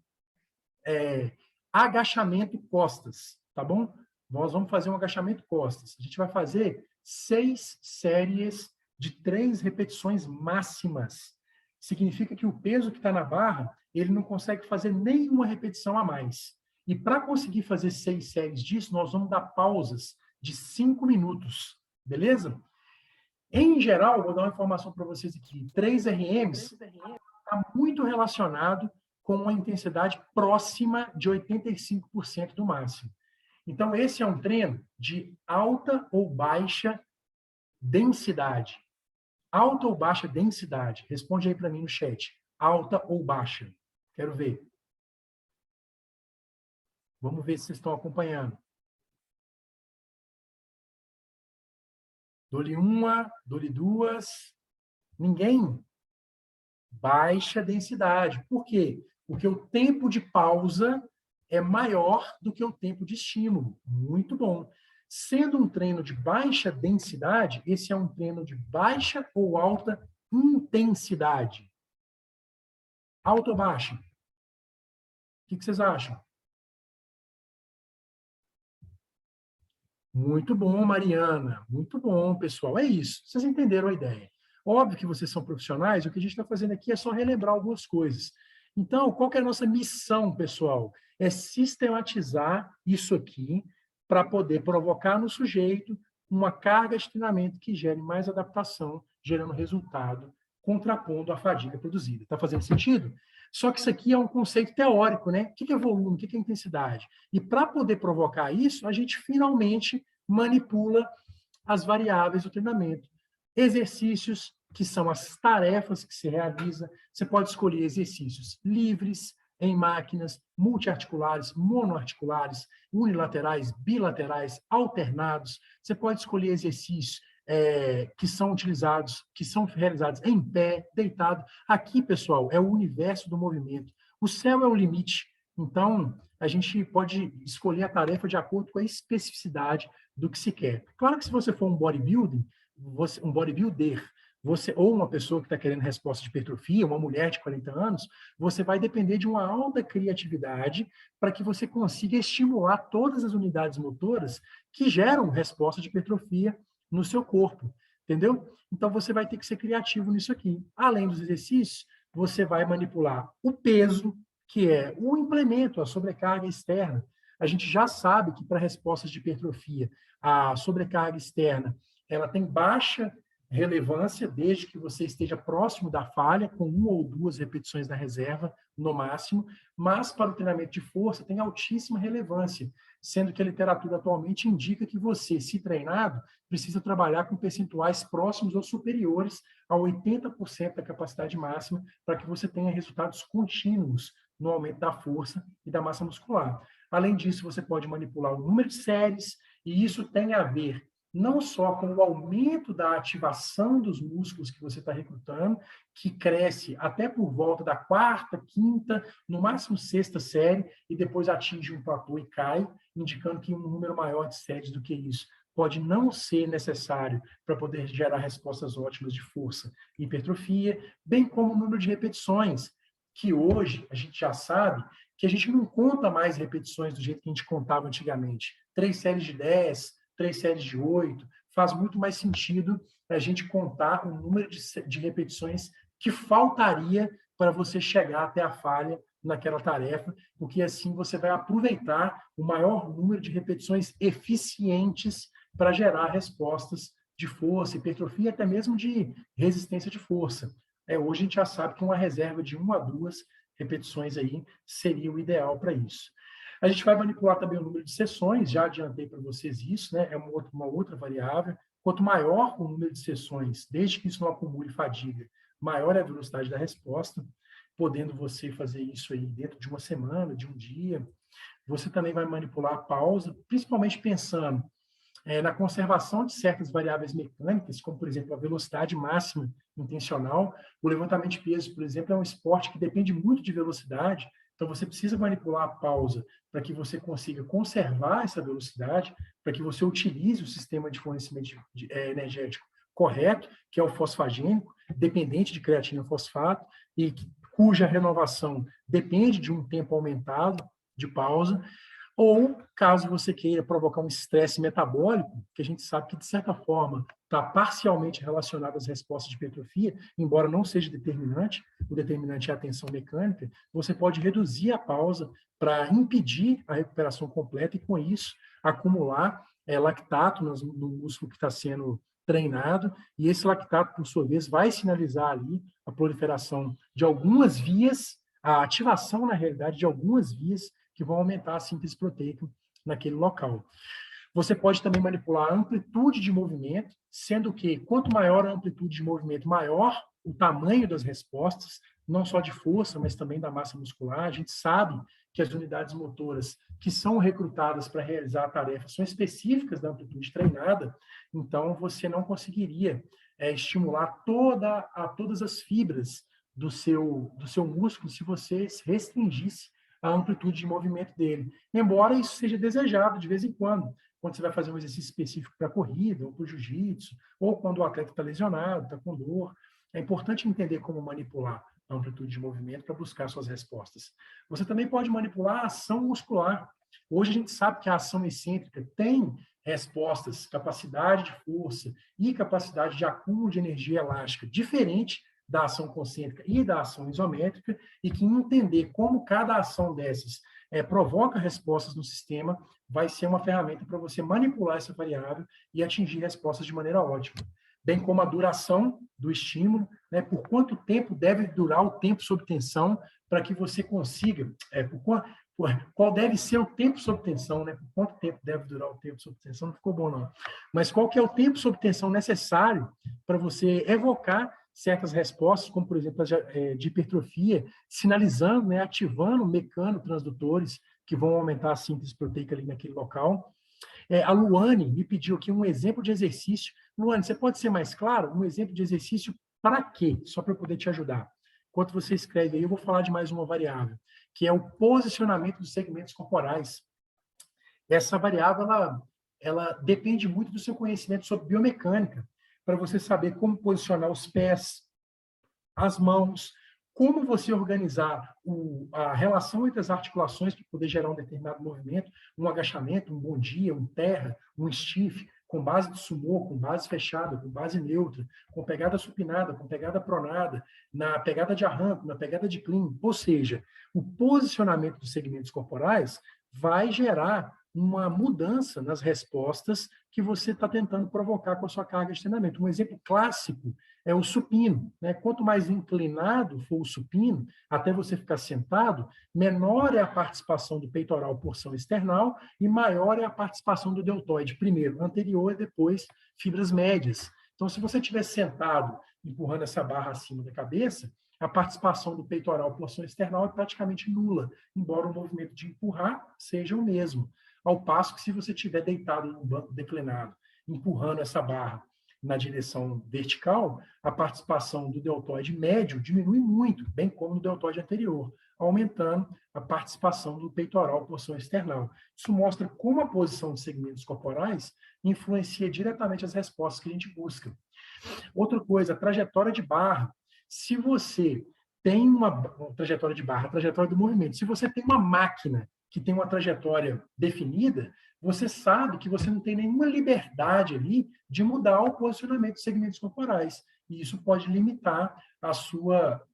Agachamento costas, tá bom? Nós vamos fazer um agachamento costas. A gente vai fazer 6 séries de 3 repetições máximas. Significa que o peso que está na barra, ele não consegue fazer nenhuma repetição a mais. E para conseguir fazer 6 séries disso, nós vamos dar pausas de 5 minutos. Beleza? Em geral, vou dar uma informação para vocês aqui. 3 RMs está muito relacionado com uma intensidade próxima de 85% do máximo. Então, esse é um treino de alta ou baixa densidade. Alta ou baixa densidade? Responde aí para mim no chat. Alta ou baixa? Quero ver. Vamos ver se vocês estão acompanhando. Dou-lhe uma, dou-lhe duas. Ninguém? Baixa densidade. Por quê? Porque o tempo de pausa é maior do que o tempo de estímulo. Muito bom. Sendo um treino de baixa densidade, esse é um treino de baixa ou alta intensidade? Alta ou baixa? O que vocês acham? Muito bom, Mariana. Muito bom, pessoal. É isso. Vocês entenderam a ideia. Óbvio que vocês são profissionais, o que a gente está fazendo aqui é só relembrar algumas coisas. Então, qual que é a nossa missão, pessoal? É sistematizar isso aqui para poder provocar no sujeito uma carga de treinamento que gere mais adaptação, gerando resultado, contrapondo a fadiga produzida. Está fazendo sentido? Só que isso aqui é um conceito teórico, né? O que é volume? O que é intensidade? E para poder provocar isso, a gente finalmente manipula as variáveis do treinamento. Exercícios, que são as tarefas que se realiza. Você pode escolher exercícios livres, em máquinas, multiarticulares, monoarticulares, unilaterais, bilaterais, alternados. Você pode escolher exercícios que são utilizados, que são realizados em pé, deitado. Aqui, pessoal, é o universo do movimento. O céu é o limite. Então, a gente pode escolher a tarefa de acordo com a especificidade do que se quer. Claro que se você for um bodybuilder, ou uma pessoa que está querendo resposta de hipertrofia, uma mulher de 40 anos, você vai depender de uma alta criatividade para que você consiga estimular todas as unidades motoras que geram resposta de hipertrofia no seu corpo, entendeu? Então, você vai ter que ser criativo nisso aqui. Além dos exercícios, você vai manipular o peso, que é o implemento, a sobrecarga externa. A gente já sabe que para respostas de hipertrofia, a sobrecarga externa ela tem baixa relevância desde que você esteja próximo da falha, com 1 ou 2 repetições da reserva, no máximo, mas para o treinamento de força tem altíssima relevância, sendo que a literatura atualmente indica que você, se treinado, precisa trabalhar com percentuais próximos ou superiores a 80% da capacidade máxima para que você tenha resultados contínuos no aumento da força e da massa muscular. Além disso, você pode manipular o número de séries, e isso tem a ver não só com o aumento da ativação dos músculos que você está recrutando, que cresce até por volta da 4ª, 5ª, no máximo 6ª série, e depois atinge um platô e cai, indicando que um número maior de séries do que isso pode não ser necessário para poder gerar respostas ótimas de força e hipertrofia, bem como o número de repetições, que hoje a gente já sabe que a gente não conta mais repetições do jeito que a gente contava antigamente. 3 séries de 10, 3 séries de 8, faz muito mais sentido a gente contar o número de repetições que faltaria para você chegar até a falha naquela tarefa, porque assim você vai aproveitar o maior número de repetições eficientes para gerar respostas de força, hipertrofia, até mesmo de resistência de força. Hoje a gente já sabe que uma reserva de 1 a 2 repetições aí seria o ideal para isso. A gente vai manipular também o número de sessões, já adiantei para vocês isso, né? É uma outra variável. Quanto maior o número de sessões, desde que isso não acumule fadiga, maior é a velocidade da resposta, podendo você fazer isso aí dentro de uma semana, de um dia. Você também vai manipular a pausa, principalmente pensando na conservação de certas variáveis mecânicas, como, por exemplo, a velocidade máxima intencional. O levantamento de peso, por exemplo, é um esporte que depende muito de velocidade, então você precisa manipular a pausa para que você consiga conservar essa velocidade, para que você utilize o sistema de fornecimento energético correto, que é o fosfagênico, dependente de creatina fosfato, e cuja renovação depende de um tempo aumentado de pausa. Ou, caso você queira provocar um estresse metabólico, que a gente sabe que, de certa forma, está parcialmente relacionado às respostas de hipertrofia, embora não seja determinante, o determinante é a tensão mecânica, você pode reduzir a pausa para impedir a recuperação completa e, com isso, acumular lactato no músculo que está sendo treinado, e esse lactato, por sua vez, vai sinalizar ali a proliferação de algumas vias, a ativação, na realidade, de algumas vias que vão aumentar a síntese proteica naquele local. Você pode também manipular a amplitude de movimento, sendo que quanto maior a amplitude de movimento, maior o tamanho das respostas, não só de força, mas também da massa muscular. A gente sabe que as unidades motoras que são recrutadas para realizar a tarefa são específicas da amplitude treinada, então você não conseguiria estimular todas as fibras do seu músculo se você restringisse a amplitude de movimento dele. Embora isso seja desejado de vez em quando você vai fazer um exercício específico para corrida, ou para o jiu-jitsu, ou quando o atleta está lesionado, está com dor. É importante entender como manipular a amplitude de movimento para buscar suas respostas. Você também pode manipular a ação muscular. Hoje a gente sabe que a ação excêntrica tem respostas, capacidade de força e capacidade de acúmulo de energia elástica diferente da ação concêntrica e da ação isométrica, e que entender como cada ação dessas provoca respostas no sistema vai ser uma ferramenta para você manipular essa variável e atingir respostas de maneira ótima. Bem como a duração do estímulo, né, por quanto tempo deve durar o tempo sob tensão para que você consiga, qual deve ser o tempo sob tensão, né, por quanto tempo deve durar o tempo sob tensão, não ficou bom não, mas qual que é o tempo sob tensão necessário para você evocar certas respostas, como, por exemplo, de hipertrofia, sinalizando, né, ativando mecanotransdutores que vão aumentar a síntese proteica ali naquele local. A Luane me pediu aqui um exemplo de exercício. Luane, você pode ser mais claro? Um exemplo de exercício para quê? Só para eu poder te ajudar. Enquanto você escreve aí, eu vou falar de mais uma variável. que é o posicionamento dos segmentos corporais. Essa variável, ela depende muito do seu conhecimento sobre biomecânica, para você saber como posicionar os pés, as mãos, como você organizar a relação entre as articulações para poder gerar um determinado movimento, um agachamento, um bom dia, um terra, um stiff, com base de sumô, com base fechada, com base neutra, com pegada supinada, com pegada pronada, na pegada de arranco, na pegada de clean. Ou seja, o posicionamento dos segmentos corporais vai gerar uma mudança nas respostas que você está tentando provocar com a sua carga de treinamento. Um exemplo clássico é o supino, né? Quanto mais inclinado for o supino, até você ficar sentado, menor é a participação do peitoral porção external e maior é a participação do deltoide, primeiro anterior e depois fibras médias. Então, se você estiver sentado, empurrando essa barra acima da cabeça, a participação do peitoral porção external é praticamente nula, embora o movimento de empurrar seja o mesmo. Ao passo que, se você estiver deitado no banco declinado, empurrando essa barra na direção vertical, a participação do deltoide médio diminui muito, bem como no deltoide anterior, aumentando a participação do peitoral porção external. Isso mostra como a posição de segmentos corporais influencia diretamente as respostas que a gente busca. Outra coisa, a trajetória de barra. Se você tem uma trajetória de barra, a trajetória do movimento, se você tem uma máquina que tem uma trajetória definida, você sabe que você não tem nenhuma liberdade ali de mudar o posicionamento dos segmentos corporais. E isso pode limitar a sua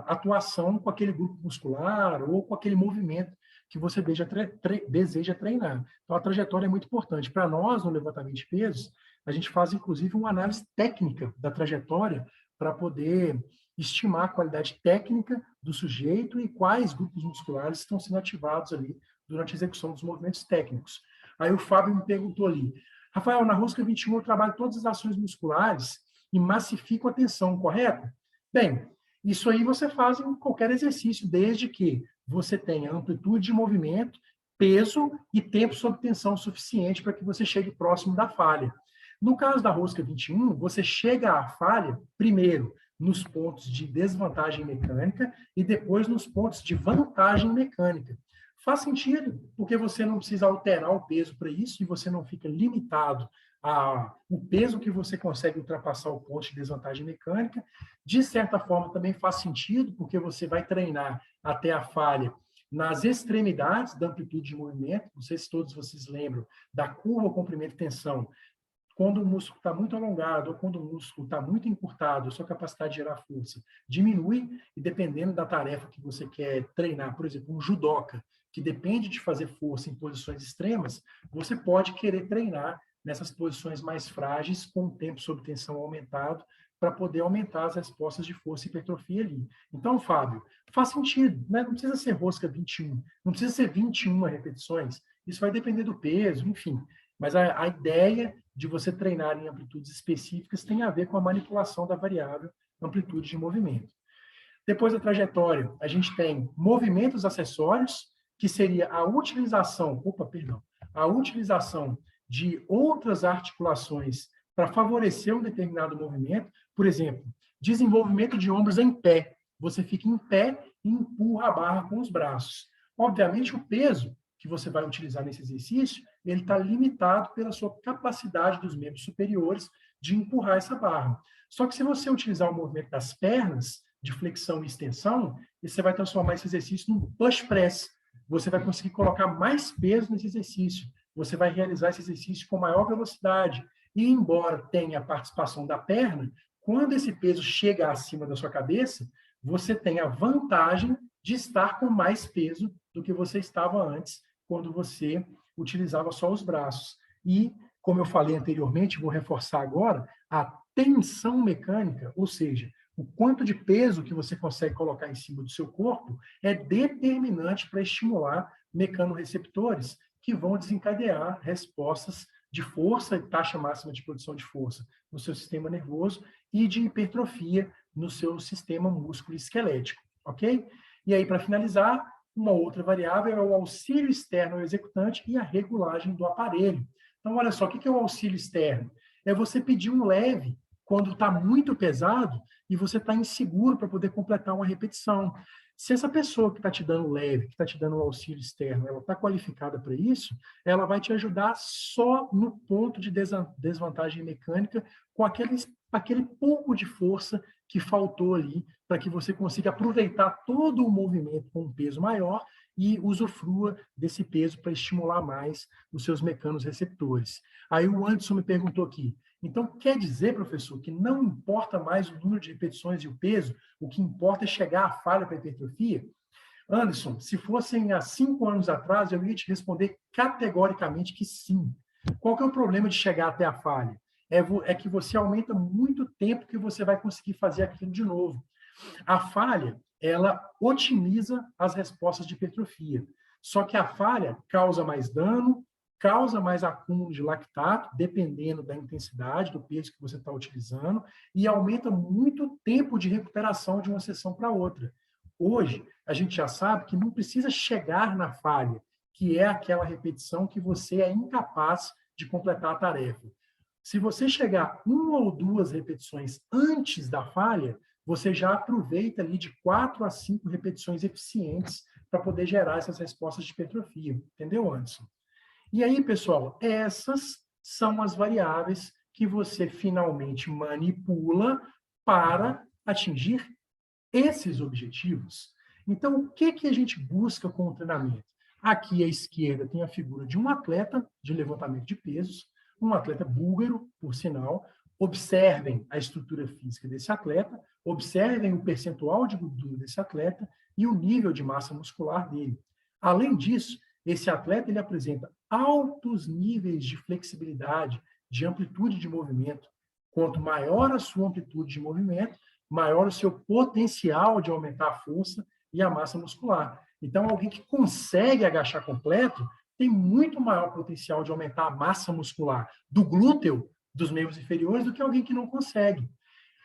atuação com aquele grupo muscular ou com aquele movimento que você deseja treinar. Então, a trajetória é muito importante. Para nós, no levantamento de pesos, a gente faz, inclusive, uma análise técnica da trajetória para poder estimar a qualidade técnica do sujeito e quais grupos musculares estão sendo ativados ali durante a execução dos movimentos técnicos. Aí o Fábio me perguntou ali, Rafael, na rosca 21 eu trabalho todas as ações musculares e massifico a tensão, correto? Bem, isso aí você faz em qualquer exercício, desde que você tenha amplitude de movimento, peso e tempo sob tensão suficiente para que você chegue próximo da falha. No caso da rosca 21, você chega à falha, primeiro, nos pontos de desvantagem mecânica e depois nos pontos de vantagem mecânica. Faz sentido, porque você não precisa alterar o peso para isso e você não fica limitado ao peso que você consegue ultrapassar o ponto de desvantagem mecânica. De certa forma, também faz sentido, porque você vai treinar até a falha nas extremidades da amplitude de movimento. Não sei se todos vocês lembram da curva comprimento-tensão. Quando o músculo está muito alongado ou quando o músculo está muito encurtado, a sua capacidade de gerar força diminui, e dependendo da tarefa que você quer treinar, por exemplo, um judoca, que depende de fazer força em posições extremas, você pode querer treinar nessas posições mais frágeis, com o tempo sob tensão aumentado, para poder aumentar as respostas de força e hipertrofia ali. Então, Fábio, faz sentido, né? Não precisa ser rosca 21, não precisa ser 21 repetições, isso vai depender do peso, enfim. Mas a ideia de você treinar em amplitudes específicas tem a ver com a manipulação da variável amplitude de movimento. Depois da trajetória, a gente tem movimentos acessórios, que seria a utilização de outras articulações para favorecer um determinado movimento. Por exemplo, desenvolvimento de ombros em pé. Você fica em pé e empurra a barra com os braços. Obviamente, o peso que você vai utilizar nesse exercício, ele está limitado pela sua capacidade dos membros superiores de empurrar essa barra. Só que se você utilizar o movimento das pernas, de flexão e extensão, você vai transformar esse exercício num push press. Você vai conseguir colocar mais peso nesse exercício. Você vai realizar esse exercício com maior velocidade. E, embora tenha a participação da perna, quando esse peso chega acima da sua cabeça, você tem a vantagem de estar com mais peso do que você estava antes, quando você utilizava só os braços. E, como eu falei anteriormente, vou reforçar agora, a tensão mecânica, ou seja, o quanto de peso que você consegue colocar em cima do seu corpo, é determinante para estimular mecanorreceptores que vão desencadear respostas de força e taxa máxima de produção de força no seu sistema nervoso e de hipertrofia no seu sistema músculo-esquelético, ok? E aí, para finalizar, uma outra variável é o auxílio externo ao executante e a regulagem do aparelho. Então, olha só, o que é o auxílio externo? É você pedir um leve quando está muito pesado e você está inseguro para poder completar uma repetição. Se essa pessoa que está te dando leve, que está te dando o auxílio externo, ela está qualificada para isso, ela vai te ajudar só no ponto de desvantagem mecânica, com aquele pouco de força que faltou ali, para que você consiga aproveitar todo o movimento com um peso maior e usufrua desse peso para estimular mais os seus mecanos receptores. Aí o Anderson me perguntou aqui, então quer dizer, professor, que não importa mais o número de repetições e o peso, o que importa é chegar à falha para a hipertrofia? Anderson, se fossem há 5 anos atrás, eu ia te responder categoricamente que sim. Qual que é o problema de chegar até a falha? É que você aumenta muito o tempo que você vai conseguir fazer aquilo de novo. A falha, ela otimiza as respostas de hipertrofia. Só que a falha causa mais dano, causa mais acúmulo de lactato, dependendo da intensidade, do peso que você está utilizando, e aumenta muito o tempo de recuperação de uma sessão para outra. Hoje, a gente já sabe que não precisa chegar na falha, que é aquela repetição que você é incapaz de completar a tarefa. Se você chegar 1 ou 2 repetições antes da falha, você já aproveita ali de 4 a 5 repetições eficientes para poder gerar essas respostas de hipertrofia. Entendeu, Anderson? E aí, pessoal, essas são as variáveis que você finalmente manipula para atingir esses objetivos. Então, o que a gente busca com o treinamento? Aqui à esquerda tem a figura de um atleta de levantamento de pesos, um atleta búlgaro, por sinal. Observem a estrutura física desse atleta, observem o percentual de gordura desse atleta e o nível de massa muscular dele. Além disso, esse atleta ele apresenta altos níveis de flexibilidade, de amplitude de movimento. Quanto maior a sua amplitude de movimento, maior o seu potencial de aumentar a força e a massa muscular. Então, alguém que consegue agachar completo tem muito maior potencial de aumentar a massa muscular do glúteo, dos membros inferiores, do que alguém que não consegue.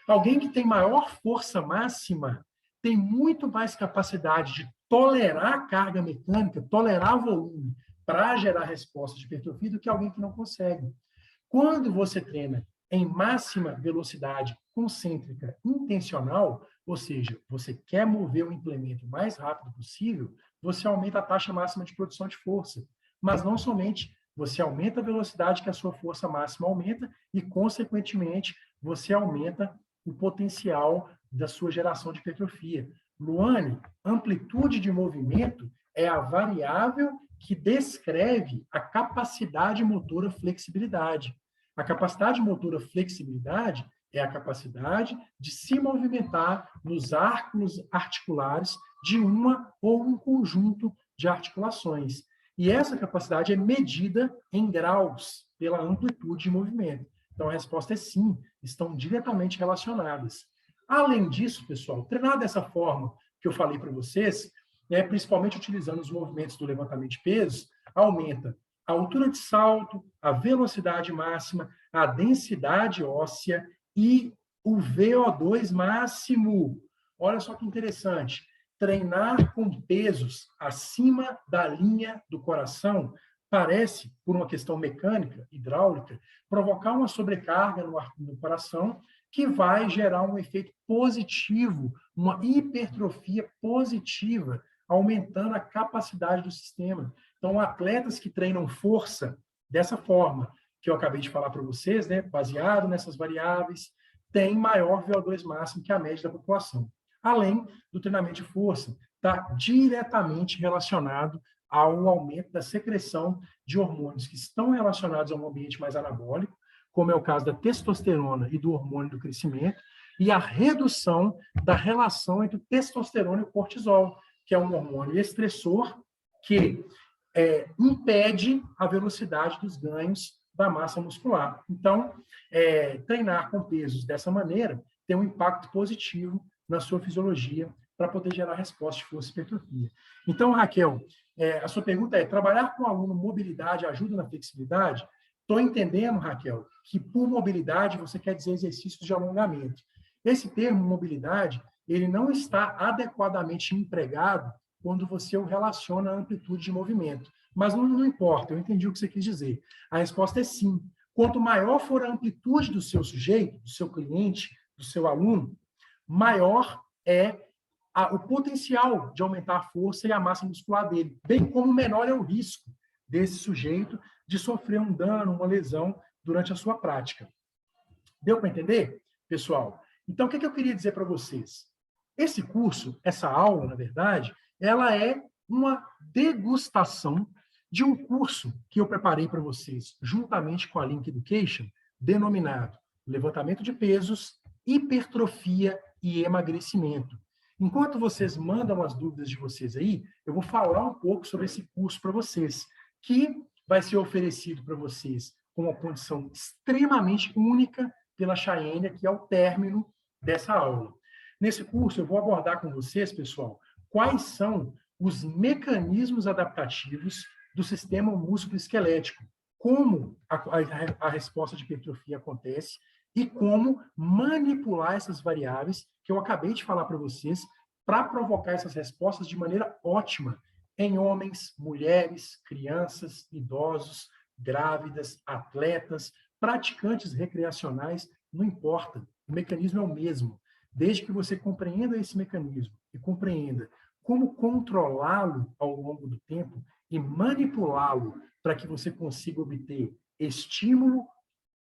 Alguém que tem maior força máxima tem muito mais capacidade de tolerar a carga mecânica, tolerar volume para gerar resposta de hipertrofia do que alguém que não consegue. Quando você treina em máxima velocidade concêntrica intencional, ou seja, você quer mover o implemento o mais rápido possível, você aumenta a taxa máxima de produção de força. Mas não somente, você aumenta a velocidade que a sua força máxima aumenta e, consequentemente, você aumenta o potencial da sua geração de hipertrofia. Luane, amplitude de movimento é a variável que descreve a capacidade motora flexibilidade. A capacidade motora flexibilidade é a capacidade de se movimentar nos arcos articulares de uma ou um conjunto de articulações. E essa capacidade é medida em graus pela amplitude de movimento. Então, a resposta é sim, estão diretamente relacionadas. Além disso, pessoal, treinar dessa forma que eu falei para vocês, principalmente utilizando os movimentos do levantamento de pesos, aumenta a altura de salto, a velocidade máxima, a densidade óssea e o VO2 máximo. Olha só que interessante. Treinar com pesos acima da linha do coração parece, por uma questão mecânica, hidráulica, provocar uma sobrecarga no coração que vai gerar um efeito positivo, uma hipertrofia positiva, aumentando a capacidade do sistema. Então, atletas que treinam força dessa forma, que eu acabei de falar para vocês, baseado nessas variáveis, têm maior VO2 máximo que a média da população. Além do treinamento de força, está diretamente relacionado ao aumento da secreção de hormônios que estão relacionados a um ambiente mais anabólico, como é o caso da testosterona e do hormônio do crescimento, e a redução da relação entre o testosterona e o cortisol, que é um hormônio estressor que impede a velocidade dos ganhos da massa muscular. Então, treinar com pesos dessa maneira tem um impacto positivo na sua fisiologia para poder gerar resposta de força e hipertrofia. Então, Raquel, a sua pergunta é, trabalhar com o aluno mobilidade ajuda na flexibilidade? Estou entendendo, Raquel, que por mobilidade você quer dizer exercícios de alongamento. Esse termo mobilidade, ele não está adequadamente empregado quando você o relaciona à amplitude de movimento. Mas não importa, eu entendi o que você quis dizer. A resposta é sim. Quanto maior for a amplitude do seu sujeito, do seu cliente, do seu aluno, maior é o potencial de aumentar a força e a massa muscular dele, bem como menor é o risco desse sujeito de sofrer um dano, uma lesão durante a sua prática. Deu para entender, pessoal? Então, o que eu queria dizer para vocês? Esse curso, essa aula, na verdade, ela é uma degustação de um curso que eu preparei para vocês, juntamente com a Link Education, denominado Levantamento de Pesos, Hipertrofia e Emagrecimento. Enquanto vocês mandam as dúvidas de vocês aí, eu vou falar um pouco sobre esse curso para vocês, que vai ser oferecido para vocês com uma condição extremamente única pela Chayenne, que é o término dessa aula. Nesse curso, eu vou abordar com vocês, pessoal, quais são os mecanismos adaptativos do sistema músculo-esquelético, como a resposta de hipertrofia acontece e como manipular essas variáveis que eu acabei de falar para vocês para provocar essas respostas de maneira ótima em homens, mulheres, crianças, idosos, grávidas, atletas, praticantes recreacionais, não importa, o mecanismo é o mesmo. Desde que você compreenda esse mecanismo e compreenda como controlá-lo ao longo do tempo e manipulá-lo para que você consiga obter estímulo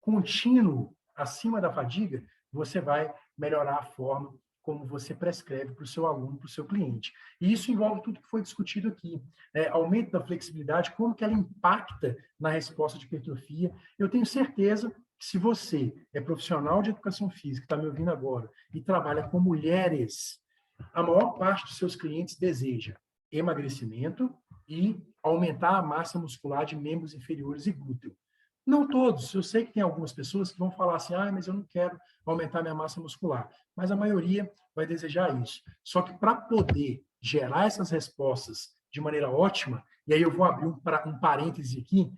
contínuo acima da fadiga, você vai melhorar a forma como você prescreve para o seu aluno, para o seu cliente. E isso envolve tudo que foi discutido aqui. Aumento da flexibilidade, como que ela impacta na resposta de hipertrofia. Eu tenho certeza que se você é profissional de educação física, está me ouvindo agora, e trabalha com mulheres, a maior parte dos seus clientes deseja emagrecimento e aumentar a massa muscular de membros inferiores e glúteo. Não todos, eu sei que tem algumas pessoas que vão falar assim, mas eu não quero aumentar minha massa muscular, mas a maioria vai desejar isso. Só que para poder gerar essas respostas de maneira ótima, e aí eu vou abrir um parêntese aqui,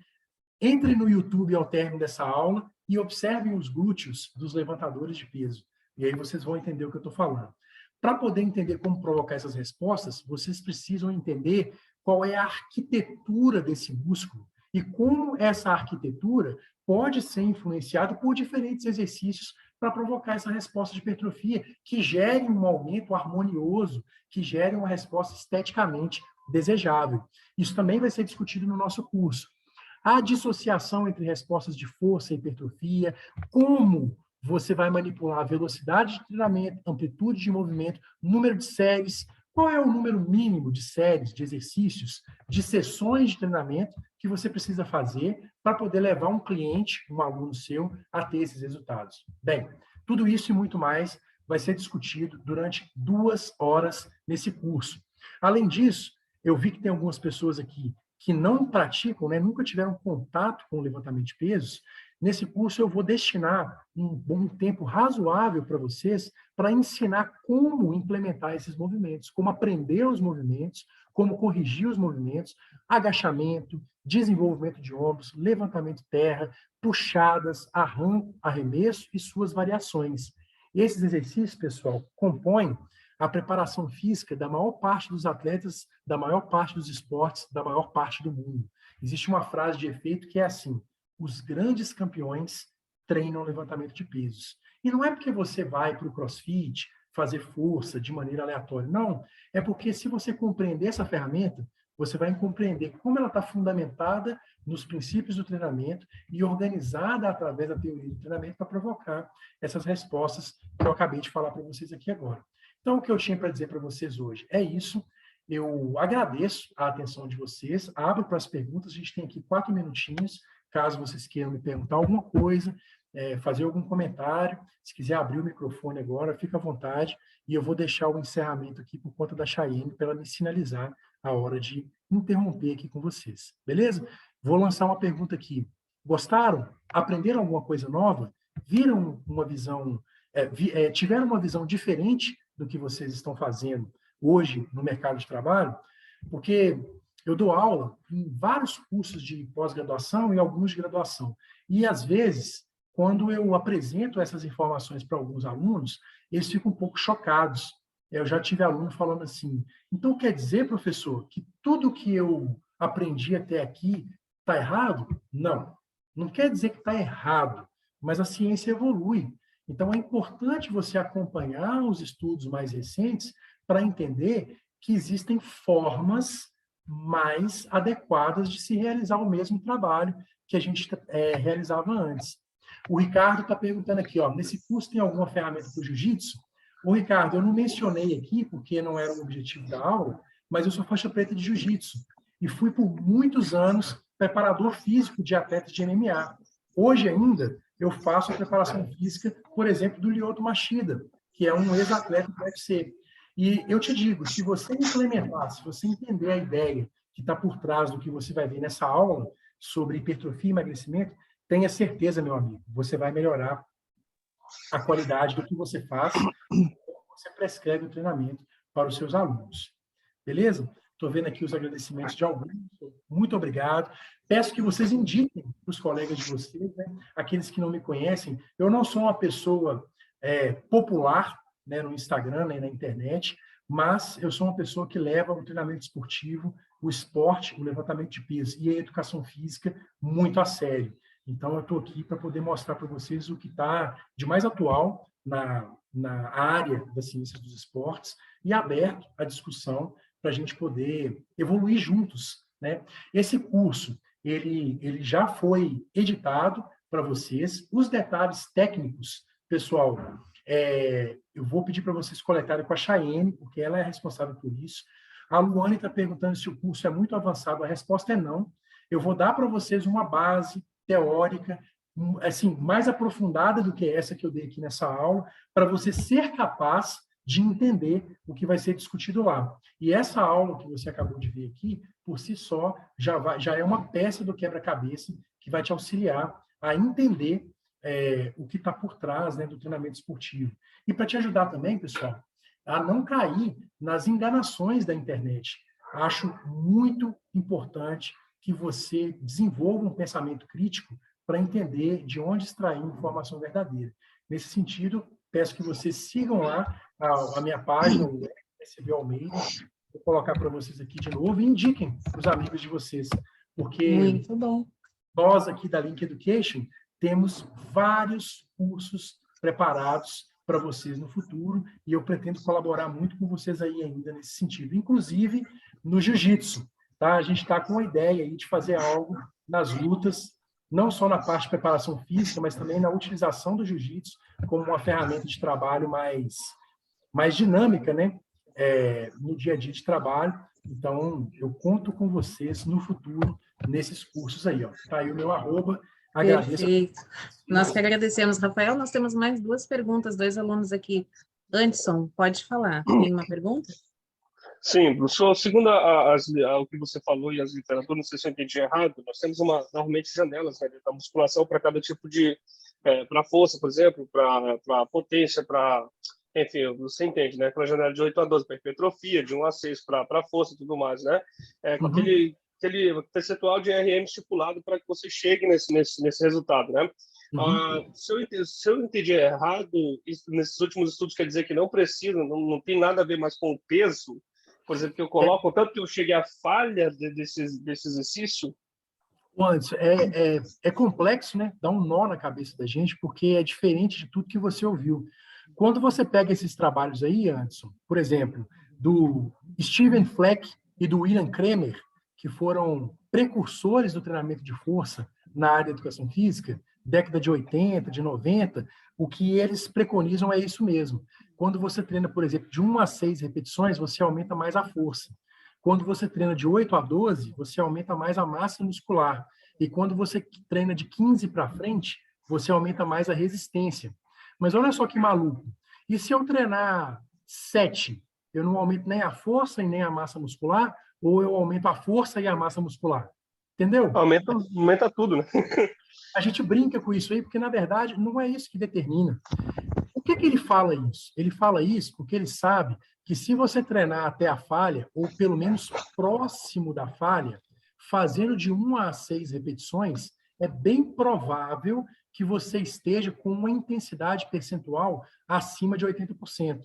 entre no YouTube ao término dessa aula e observem os glúteos dos levantadores de peso. E aí vocês vão entender o que eu estou falando. Para poder entender como provocar essas respostas, vocês precisam entender qual é a arquitetura desse músculo e como essa arquitetura pode ser influenciada por diferentes exercícios para provocar essa resposta de hipertrofia que gere um aumento harmonioso, que gere uma resposta esteticamente desejável. Isso também vai ser discutido no nosso curso. A dissociação entre respostas de força e hipertrofia, como você vai manipular a velocidade de treinamento, amplitude de movimento, número de séries, qual é o número mínimo de séries, de exercícios, de sessões de treinamento que você precisa fazer para poder levar um cliente, um aluno seu, a ter esses resultados. Bem, tudo isso e muito mais vai ser discutido durante 2 horas nesse curso. Além disso, eu vi que tem algumas pessoas aqui que não praticam, nunca tiveram contato com o levantamento de pesos. Nesse curso eu vou destinar um bom tempo razoável para vocês para ensinar como implementar esses movimentos, como aprender os movimentos, como corrigir os movimentos, agachamento, desenvolvimento de ombros, levantamento terra, puxadas, arranco, arremesso e suas variações. Esses exercícios, pessoal, compõem a preparação física da maior parte dos atletas, da maior parte dos esportes, da maior parte do mundo. Existe uma frase de efeito que é assim: os grandes campeões treinam levantamento de pesos. E não é porque você vai para o CrossFit fazer força de maneira aleatória, não. É porque se você compreender essa ferramenta, você vai compreender como ela está fundamentada nos princípios do treinamento e organizada através da teoria do treinamento para provocar essas respostas que eu acabei de falar para vocês aqui agora. Então, o que eu tinha para dizer para vocês hoje é isso. Eu agradeço a atenção de vocês. Abro para as perguntas. A gente tem aqui 4 minutinhos, caso vocês queiram me perguntar alguma coisa, fazer algum comentário. Se quiser abrir o microfone agora, fica à vontade. E eu vou deixar o encerramento aqui por conta da Chayenne, para ela me sinalizar a hora de interromper aqui com vocês. Beleza? Vou lançar uma pergunta aqui. Gostaram? Aprenderam alguma coisa nova? Viram uma visão... tiveram uma visão diferente do que vocês estão fazendo hoje no mercado de trabalho? Porque eu dou aula em vários cursos de pós-graduação e alguns de graduação. E, às vezes, quando eu apresento essas informações para alguns alunos, eles ficam um pouco chocados. Eu já tive aluno falando assim: então quer dizer, professor, que tudo que eu aprendi até aqui está errado? Não, não quer dizer que está errado, mas a ciência evolui. Então, é importante você acompanhar os estudos mais recentes para entender que existem formas mais adequadas de se realizar o mesmo trabalho que a gente realizava antes. O Ricardo está perguntando aqui, ó, nesse curso tem alguma ferramenta para o jiu-jitsu? Ô, Ricardo, eu não mencionei aqui, porque não era o objetivo da aula, mas eu sou faixa preta de jiu-jitsu e fui por muitos anos preparador físico de atletas de MMA. Hoje ainda, eu faço a preparação física, por exemplo, do Lyoto Machida, que é um ex-atleta do UFC. E eu te digo, se você implementar, se você entender a ideia que está por trás do que você vai ver nessa aula sobre hipertrofia e emagrecimento, tenha certeza, meu amigo, você vai melhorar a qualidade do que você faz, você prescreve o treinamento para os seus alunos. Beleza? Estou vendo aqui os agradecimentos de alguns. Muito obrigado. Peço que vocês indiquem para os colegas de vocês, né? Aqueles que não me conhecem. Eu não sou uma pessoa popular, né, no Instagram, nem na internet, mas eu sou uma pessoa que leva o treinamento esportivo, o esporte, o levantamento de peso e a educação física muito a sério. Então, eu estou aqui para poder mostrar para vocês o que está de mais atual na área das ciências dos esportes e aberto à discussão para a gente poder evoluir juntos, né? Esse curso, ele já foi editado para vocês. Os detalhes técnicos, pessoal, eu vou pedir para vocês coletarem com a Chayenne, porque ela é responsável por isso. A Luane está perguntando se o curso é muito avançado. A resposta é não. Eu vou dar para vocês uma base teórica, assim, mais aprofundada do que essa que eu dei aqui nessa aula, para você ser capaz de entender o que vai ser discutido lá. E essa aula que você acabou de ver aqui, por si só, já é uma peça do quebra-cabeça que vai te auxiliar a entender o que está por trás, né, do treinamento esportivo. E para te ajudar também, pessoal, a não cair nas enganações da internet. Acho muito importante que você desenvolva um pensamento crítico para entender de onde extrair informação verdadeira. Nesse sentido, peço que vocês sigam lá a minha página, o SB Almeida, vou colocar para vocês aqui de novo, e indiquem para os amigos de vocês, porque Muito bom. nós aqui da Link Education temos vários cursos preparados para vocês no futuro, e eu pretendo colaborar muito com vocês aí ainda nesse sentido, inclusive no jiu-jitsu. Tá? A gente está com a ideia aí de fazer algo nas lutas, não só na parte de preparação física, mas também na utilização do jiu-jitsu como uma ferramenta de trabalho mais dinâmica, né? No dia a dia de trabalho. Então, eu conto com vocês no futuro nesses cursos aí. Está aí o meu @. Agradeço. Perfeito. Nós que agradecemos, Rafael. Nós temos mais duas perguntas, dois alunos aqui. Anderson, pode falar. Tem uma pergunta? Sim, professor, segundo o que você falou e as literaturas, não sei se eu entendi errado, nós temos normalmente janelas, né, da musculação para cada tipo de, para força, por exemplo, para potência, enfim, você entende, né, aquela janela de 8 a 12 para hipertrofia, de 1 a 6 para força e tudo mais, né, com aquele percentual de RM estipulado para que você chegue nesse resultado, né. Se eu entendi errado, nesses últimos estudos quer dizer que não precisa, não tem nada a ver mais com o peso, por exemplo, que eu coloco, tanto que eu cheguei à falha desse exercício. Anderson, é complexo, né? Dá um nó na cabeça da gente, porque é diferente de tudo que você ouviu. Quando você pega esses trabalhos aí, Anderson, por exemplo, do Steven Fleck e do William Kremer, que foram precursores do treinamento de força na área da educação física, década de 80, de 90, o que eles preconizam é isso mesmo. Quando você treina, por exemplo, de 1 a 6 repetições, você aumenta mais a força. Quando você treina de 8 a 12, você aumenta mais a massa muscular. E quando você treina de 15 para frente, você aumenta mais a resistência. Mas olha só que maluco. E se eu treinar 7, eu não aumento nem a força e nem a massa muscular, ou eu aumento a força e a massa muscular? Entendeu? Aumenta tudo, né? A gente brinca com isso aí, porque, na verdade, não é isso que determina. Por que ele fala isso? Ele fala isso porque ele sabe que se você treinar até a falha, ou pelo menos próximo da falha, fazendo de 1 a 6 repetições, é bem provável que você esteja com uma intensidade percentual acima de 80%.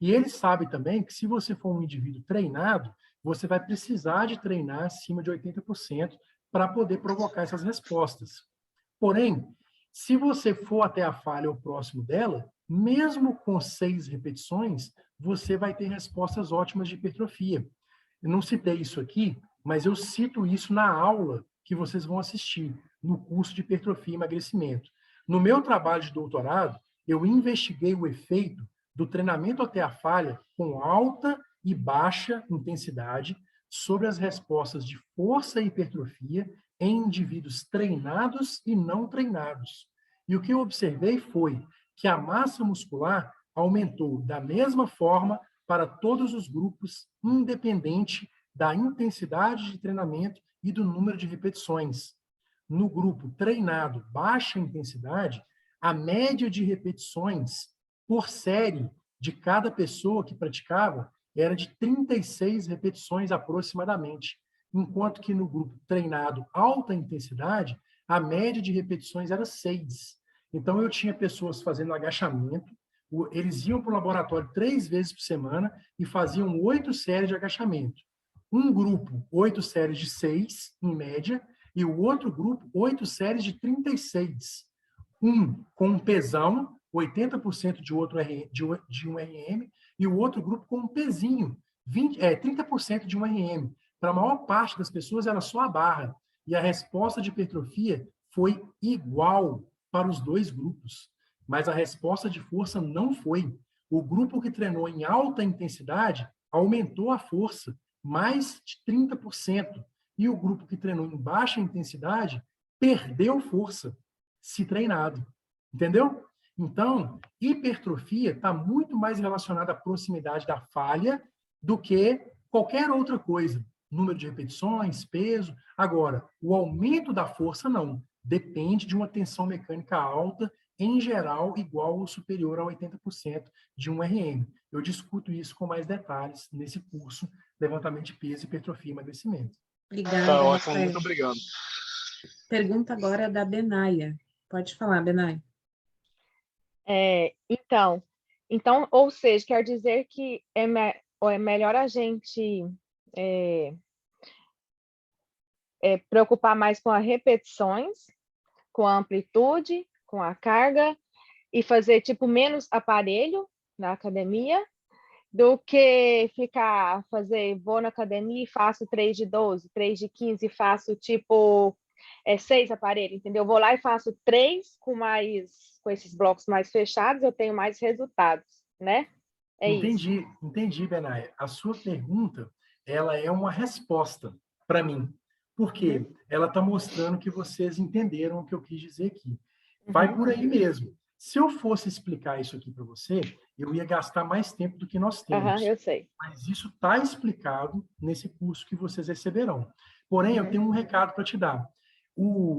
E ele sabe também que se você for um indivíduo treinado, você vai precisar de treinar acima de 80% para poder provocar essas respostas. Porém, se você for até a falha ou próximo dela, mesmo com 6 repetições, você vai ter respostas ótimas de hipertrofia. Eu não citei isso aqui, mas eu cito isso na aula que vocês vão assistir, no curso de hipertrofia e emagrecimento. No meu trabalho de doutorado, eu investiguei o efeito do treinamento até a falha com alta e baixa intensidade sobre as respostas de força e hipertrofia em indivíduos treinados e não treinados. E o que eu observei foi que a massa muscular aumentou da mesma forma para todos os grupos, independente da intensidade de treinamento e do número de repetições. No grupo treinado baixa intensidade, a média de repetições por série de cada pessoa que praticava era de 36 repetições aproximadamente, enquanto que no grupo treinado alta intensidade, a média de repetições era 6. Então, eu tinha pessoas fazendo agachamento, eles iam para o laboratório 3 vezes por semana e faziam 8 séries de agachamento. Um grupo, 8 séries de 6, em média, e o outro grupo, 8 séries de 36. Um com um pesão, 80% de um RM, e o outro grupo com um pezinho, 30% de um RM. Para a maior parte das pessoas, era só a barra. E a resposta de hipertrofia foi igual para os dois grupos. Mas a resposta de força não foi. O grupo que treinou em alta intensidade aumentou a força, mais de 30%. E o grupo que treinou em baixa intensidade perdeu força, se treinado. Entendeu? Então, hipertrofia está muito mais relacionada à proximidade da falha do que qualquer outra coisa. Número de repetições, peso. Agora, o aumento da força não. Depende de uma tensão mecânica alta, em geral, igual ou superior a 80% de um RM. Eu discuto isso com mais detalhes nesse curso, levantamento de peso, hipertrofia e emagrecimento. Obrigada, Tá ótimo, Rafael. muito obrigado. Pergunta agora da Benaia. Pode falar, Benaia. Então, ou seja, quer dizer que é melhor a gente preocupar mais com as repetições, com a amplitude, com a carga, e fazer tipo menos aparelho na academia, do que vou na academia e faço 3 de 12, 3 de 15, faço tipo 6 aparelhos, entendeu? Vou lá e faço 3 com esses blocos mais fechados, eu tenho mais resultados, né? Entendi, Benaia. A sua pergunta, ela é uma resposta para mim, porque ela está mostrando que vocês entenderam o que eu quis dizer aqui. Vai por aí mesmo. Se eu fosse explicar isso aqui para você, eu ia gastar mais tempo do que nós temos. Eu sei. Mas isso está explicado nesse curso que vocês receberão. Porém, eu tenho um recado para te dar.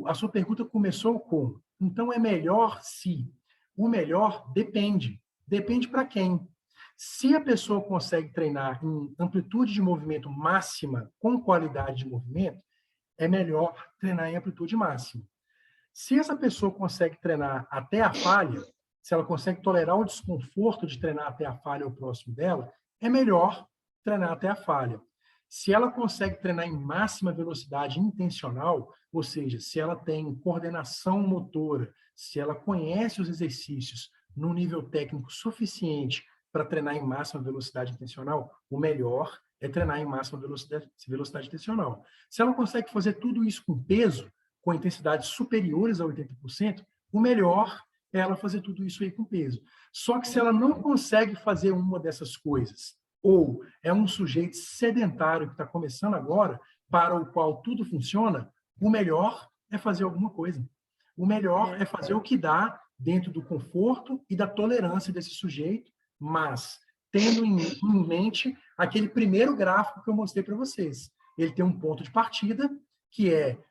A sua pergunta começou com, então é melhor se? O melhor depende. Depende para quem? Se a pessoa consegue treinar em amplitude de movimento máxima com qualidade de movimento, é melhor treinar em amplitude máxima. Se essa pessoa consegue treinar até a falha, se ela consegue tolerar o desconforto de treinar até a falha ou próximo dela, é melhor treinar até a falha. Se ela consegue treinar em máxima velocidade intencional, ou seja, se ela tem coordenação motora, se ela conhece os exercícios num nível técnico suficiente para treinar em máxima velocidade intencional, o melhor é treinar em máxima velocidade intencional. Se ela consegue fazer tudo isso com peso, com intensidades superiores a 80%, o melhor é ela fazer tudo isso aí com peso. Só que se ela não consegue fazer uma dessas coisas, ou é um sujeito sedentário que está começando agora, para o qual tudo funciona, o melhor é fazer alguma coisa. O melhor é fazer o que dá dentro do conforto e da tolerância desse sujeito, mas tendo em mente aquele primeiro gráfico que eu mostrei para vocês. Ele tem um ponto de partida, que é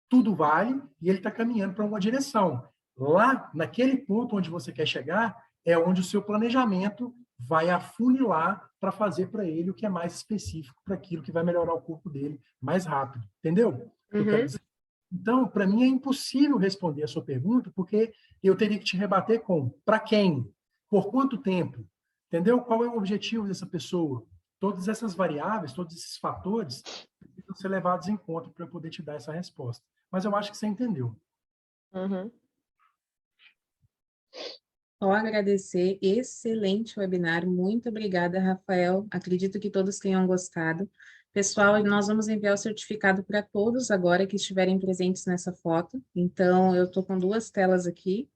tudo vale, e ele está caminhando para uma direção. Lá, naquele ponto onde você quer chegar, é onde o seu planejamento vai afunilar para fazer para ele o que é mais específico para aquilo que vai melhorar o corpo dele mais rápido. Entendeu? Eu quero dizer. Então, para mim é impossível responder a sua pergunta, porque eu teria que te rebater com para quem? Por quanto tempo? Entendeu? Qual é o objetivo dessa pessoa? Todas essas variáveis, todos esses fatores precisam ser levados em conta para eu poder te dar essa resposta. Mas eu acho que você entendeu. Só agradecer, excelente webinar, muito obrigada, Rafael, acredito que todos tenham gostado. Pessoal, nós vamos enviar o certificado para todos agora que estiverem presentes nessa foto, então eu estou com 2 telas aqui,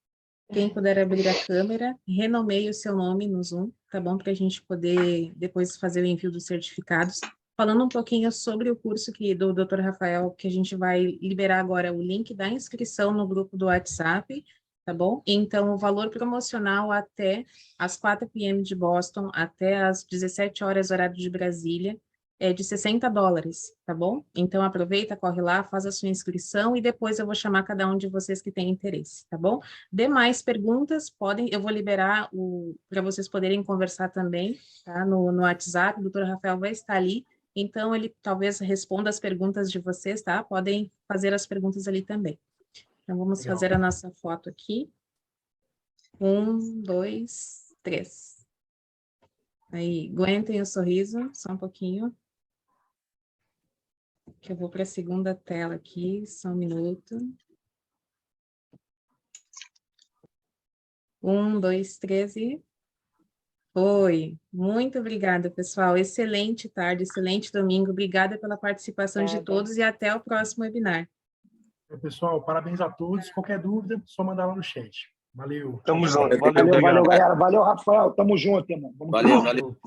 quem puder abrir a câmera, renomeie o seu nome no Zoom, tá bom? Para a gente poder depois fazer o envio dos certificados. Falando um pouquinho sobre o curso do Dr. Rafael, que a gente vai liberar agora o link da inscrição no grupo do WhatsApp, tá bom? Então, o valor promocional até às 4 p.m. de Boston, até às 17 horas, horário de Brasília, é de $60, tá bom? Então, aproveita, corre lá, faz a sua inscrição e depois eu vou chamar cada um de vocês que tem interesse, tá bom? Demais perguntas, eu vou liberar para vocês poderem conversar também, tá? No WhatsApp, o Dr. Rafael vai estar ali, então ele talvez responda as perguntas de vocês, tá? Podem fazer as perguntas ali também. Então, vamos Legal. fazer a nossa foto aqui. 1, 2, 3. Aí, aguentem o sorriso, só um pouquinho. Que eu vou para a segunda tela aqui, só um minuto. 1, 2, 3 e... Foi. Muito obrigada, pessoal. Excelente tarde, excelente domingo. Obrigada pela participação de todos e até o próximo webinar. Pessoal, parabéns a todos. Qualquer dúvida, só mandar lá no chat. Valeu. Tamo Tchau, tchau. junto. Valeu, Valeu, obrigado. galera. Valeu, Rafael. Tamo junto, irmão. Vamos Valeu, junto. valeu.